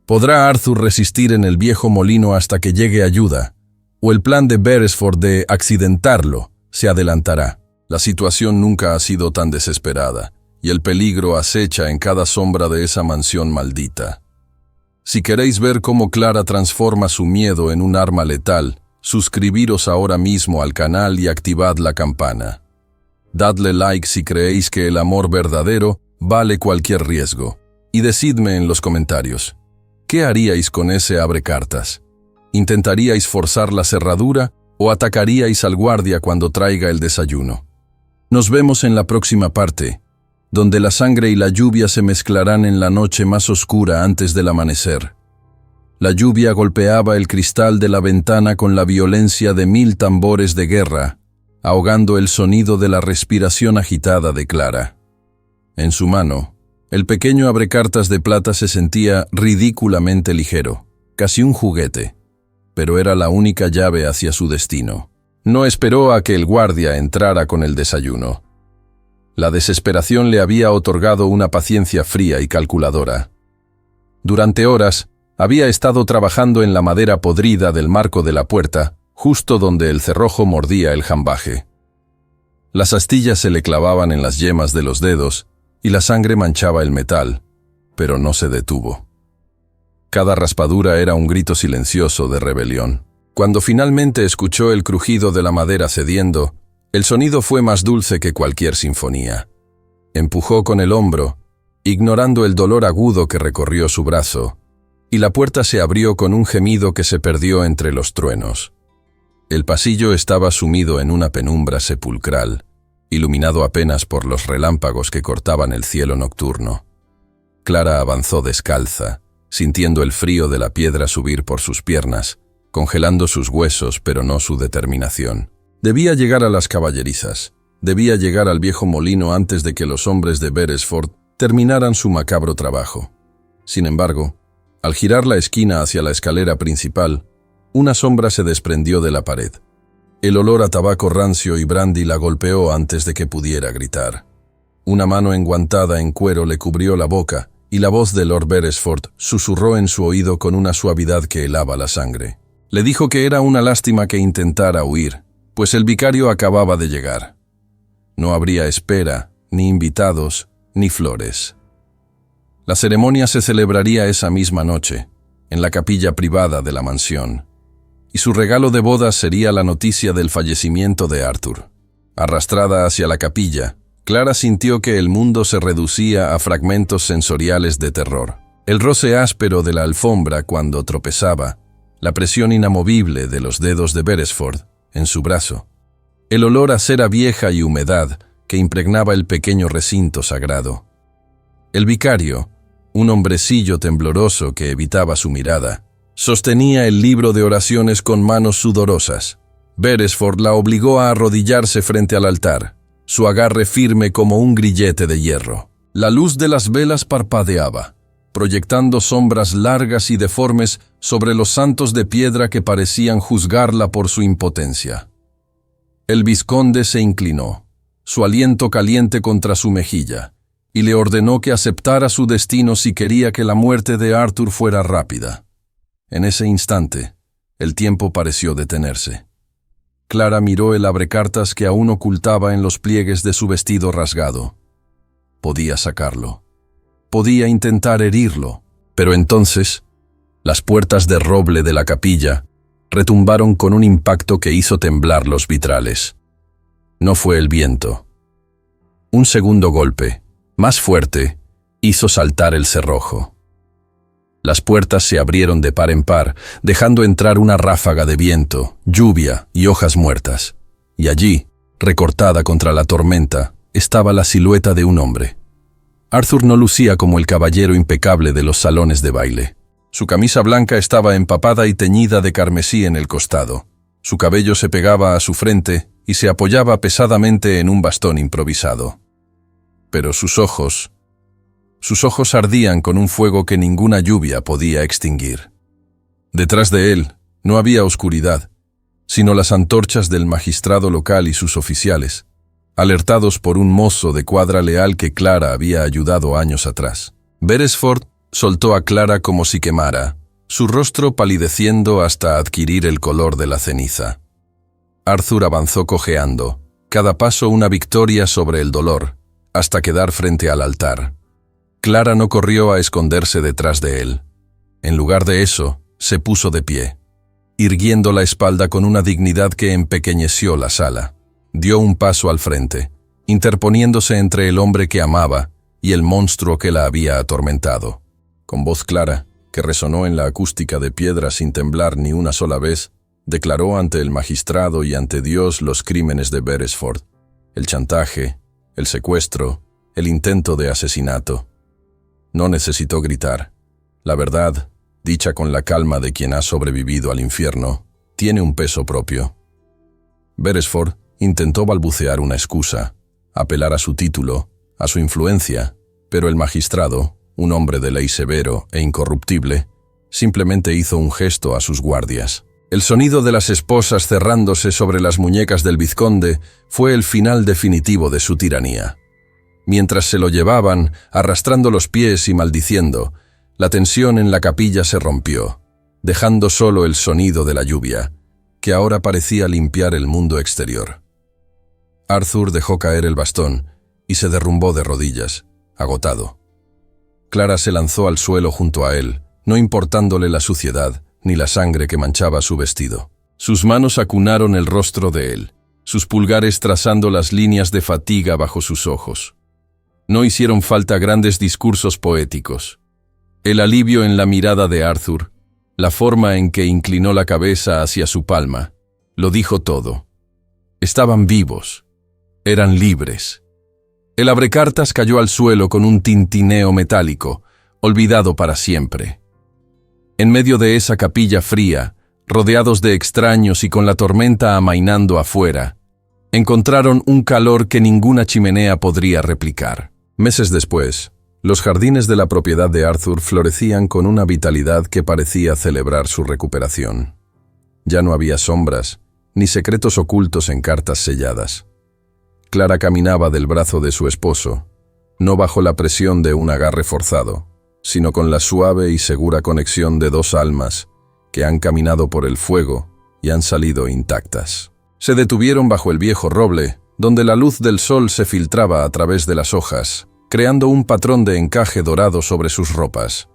¿Podrá Arthur resistir en el viejo molino hasta que llegue ayuda? ¿O el plan de Beresford de accidentarlo se adelantará? La situación nunca ha sido tan desesperada, y el peligro acecha en cada sombra de esa mansión maldita. Si queréis ver cómo Clara transforma su miedo en un arma letal, suscribiros ahora mismo al canal y activad la campana. Dadle like si creéis que el amor verdadero vale cualquier riesgo. Y decidme en los comentarios, ¿qué haríais con ese abrecartas? ¿Intentaríais forzar la cerradura o atacaríais al guardia cuando traiga el desayuno? Nos vemos en la próxima parte, donde la sangre y la lluvia se mezclarán en la noche más oscura antes del amanecer. La lluvia golpeaba el cristal de la ventana con la violencia de 1000 tambores de guerra, ahogando el sonido de la respiración agitada de Clara. En su mano, el pequeño abrecartas de plata se sentía ridículamente ligero, casi un juguete, pero era la única llave hacia su destino. No esperó a que el guardia entrara con el desayuno. La desesperación le había otorgado una paciencia fría y calculadora. Durante horas, había estado trabajando en la madera podrida del marco de la puerta, justo donde el cerrojo mordía el jambaje. Las astillas se le clavaban en las yemas de los dedos y la sangre manchaba el metal, pero no se detuvo. Cada raspadura era un grito silencioso de rebelión. Cuando finalmente escuchó el crujido de la madera cediendo, el sonido fue más dulce que cualquier sinfonía. Empujó con el hombro, ignorando el dolor agudo que recorrió su brazo, y la puerta se abrió con un gemido que se perdió entre los truenos. El pasillo estaba sumido en una penumbra sepulcral, iluminado apenas por los relámpagos que cortaban el cielo nocturno. Clara avanzó descalza, sintiendo el frío de la piedra subir por sus piernas, congelando sus huesos pero no su determinación. Debía llegar a las caballerizas, debía llegar al viejo molino antes de que los hombres de Beresford terminaran su macabro trabajo. Sin embargo, al girar la esquina hacia la escalera principal, una sombra se desprendió de la pared. El olor a tabaco rancio y brandy la golpeó antes de que pudiera gritar. Una mano enguantada en cuero le cubrió la boca y la voz de Lord Beresford susurró en su oído con una suavidad que helaba la sangre. Le dijo que era una lástima que intentara huir, pues el vicario acababa de llegar. No habría espera, ni invitados, ni flores. La ceremonia se celebraría esa misma noche, en la capilla privada de la mansión, y su regalo de boda sería la noticia del fallecimiento de Arthur. Arrastrada hacia la capilla, Clara sintió que el mundo se reducía a fragmentos sensoriales de terror. El roce áspero de la alfombra cuando tropezaba, la presión inamovible de los dedos de Beresford en su brazo, el olor a cera vieja y humedad que impregnaba el pequeño recinto sagrado. El vicario, un hombrecillo tembloroso que evitaba su mirada, sostenía el libro de oraciones con manos sudorosas. Beresford la obligó a arrodillarse frente al altar, su agarre firme como un grillete de hierro. La luz de las velas parpadeaba, proyectando sombras largas y deformes sobre los santos de piedra que parecían juzgarla por su impotencia. El vizconde se inclinó, su aliento caliente contra su mejilla, y le ordenó que aceptara su destino si quería que la muerte de Arthur fuera rápida. En ese instante, el tiempo pareció detenerse. Clara miró el abrecartas que aún ocultaba en los pliegues de su vestido rasgado. Podía sacarlo. Podía intentar herirlo, pero entonces, las puertas de roble de la capilla retumbaron con un impacto que hizo temblar los vitrales. No fue el viento. Un segundo golpe, más fuerte, hizo saltar el cerrojo. Las puertas se abrieron de par en par, dejando entrar una ráfaga de viento, lluvia y hojas muertas. Y allí, recortada contra la tormenta, estaba la silueta de un hombre. Arthur no lucía como el caballero impecable de los salones de baile. Su camisa blanca estaba empapada y teñida de carmesí en el costado, Su cabello se pegaba a su frente y se apoyaba pesadamente en un bastón improvisado. Pero sus ojos ardían con un fuego que ninguna lluvia podía extinguir. Detrás de él no había oscuridad, sino las antorchas del magistrado local y sus oficiales, alertados por un mozo de cuadra leal que Clara había ayudado años atrás. Beresford soltó a Clara como si quemara, su rostro palideciendo hasta adquirir el color de la ceniza. Arthur avanzó cojeando, cada paso una victoria sobre el dolor, hasta quedar frente al altar. Clara no corrió a esconderse detrás de él. En lugar de eso, se puso de pie, irguiendo la espalda con una dignidad que empequeñeció la sala. Dio un paso al frente, interponiéndose entre el hombre que amaba y el monstruo que la había atormentado. Con voz clara, que resonó en la acústica de piedra sin temblar ni una sola vez, declaró ante el magistrado y ante Dios los crímenes de Beresford, el chantaje, el secuestro, el intento de asesinato. No necesitó gritar. La verdad, dicha con la calma de quien ha sobrevivido al infierno, tiene un peso propio. Beresford intentó balbucear una excusa, apelar a su título, a su influencia, pero el magistrado, un hombre de ley severo e incorruptible, simplemente hizo un gesto a sus guardias. El sonido de las esposas cerrándose sobre las muñecas del vizconde fue el final definitivo de su tiranía. Mientras se lo llevaban, arrastrando los pies y maldiciendo, la tensión en la capilla se rompió, dejando solo el sonido de la lluvia, que ahora parecía limpiar el mundo exterior. Arthur dejó caer el bastón y se derrumbó de rodillas, agotado. Clara se lanzó al suelo junto a él, no importándole la suciedad ni la sangre que manchaba su vestido. Sus manos acunaron el rostro de él, sus pulgares trazando las líneas de fatiga bajo sus ojos. No hicieron falta grandes discursos poéticos. El alivio en la mirada de Arthur, la forma en que inclinó la cabeza hacia su palma, lo dijo todo. Estaban vivos. Eran libres. El abrecartas cayó al suelo con un tintineo metálico, olvidado para siempre. En medio de esa capilla fría, rodeados de extraños y con la tormenta amainando afuera, encontraron un calor que ninguna chimenea podría replicar. Meses después, los jardines de la propiedad de Arthur florecían con una vitalidad que parecía celebrar su recuperación. Ya no había sombras, ni secretos ocultos en cartas selladas. Clara caminaba del brazo de su esposo, no bajo la presión de un agarre forzado, sino con la suave y segura conexión de dos almas que han caminado por el fuego y han salido intactas. Se detuvieron bajo el viejo roble, donde la luz del sol se filtraba a través de las hojas, creando un patrón de encaje dorado sobre sus ropas.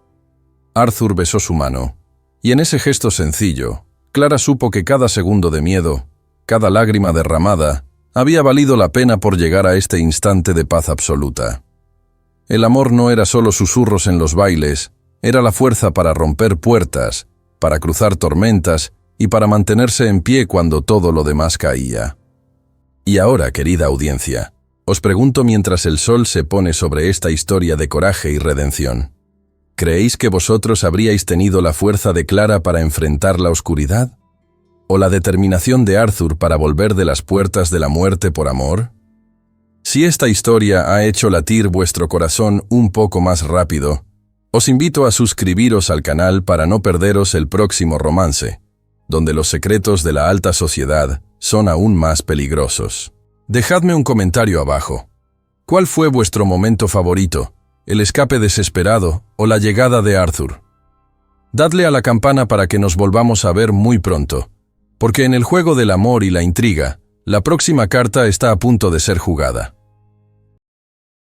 Arthur besó su mano, y en ese gesto sencillo, Clara supo que cada segundo de miedo, cada lágrima derramada, había valido la pena por llegar a este instante de paz absoluta. El amor no era solo susurros en los bailes, era la fuerza para romper puertas, para cruzar tormentas y para mantenerse en pie cuando todo lo demás caía. Y ahora, querida audiencia, os pregunto mientras el sol se pone sobre esta historia de coraje y redención. ¿Creéis que vosotros habríais tenido la fuerza de Clara para enfrentar la oscuridad? ¿O la determinación de Arthur para volver de las puertas de la muerte por amor? Si esta historia ha hecho latir vuestro corazón un poco más rápido, os invito a suscribiros al canal para no perderos el próximo romance, donde los secretos de la alta sociedad son aún más peligrosos. Dejadme un comentario abajo. ¿Cuál fue vuestro momento favorito? ¿El escape desesperado o la llegada de Arthur? Dadle a la campana para que nos volvamos a ver muy pronto, porque en el juego del amor y la intriga, la próxima carta está a punto de ser jugada.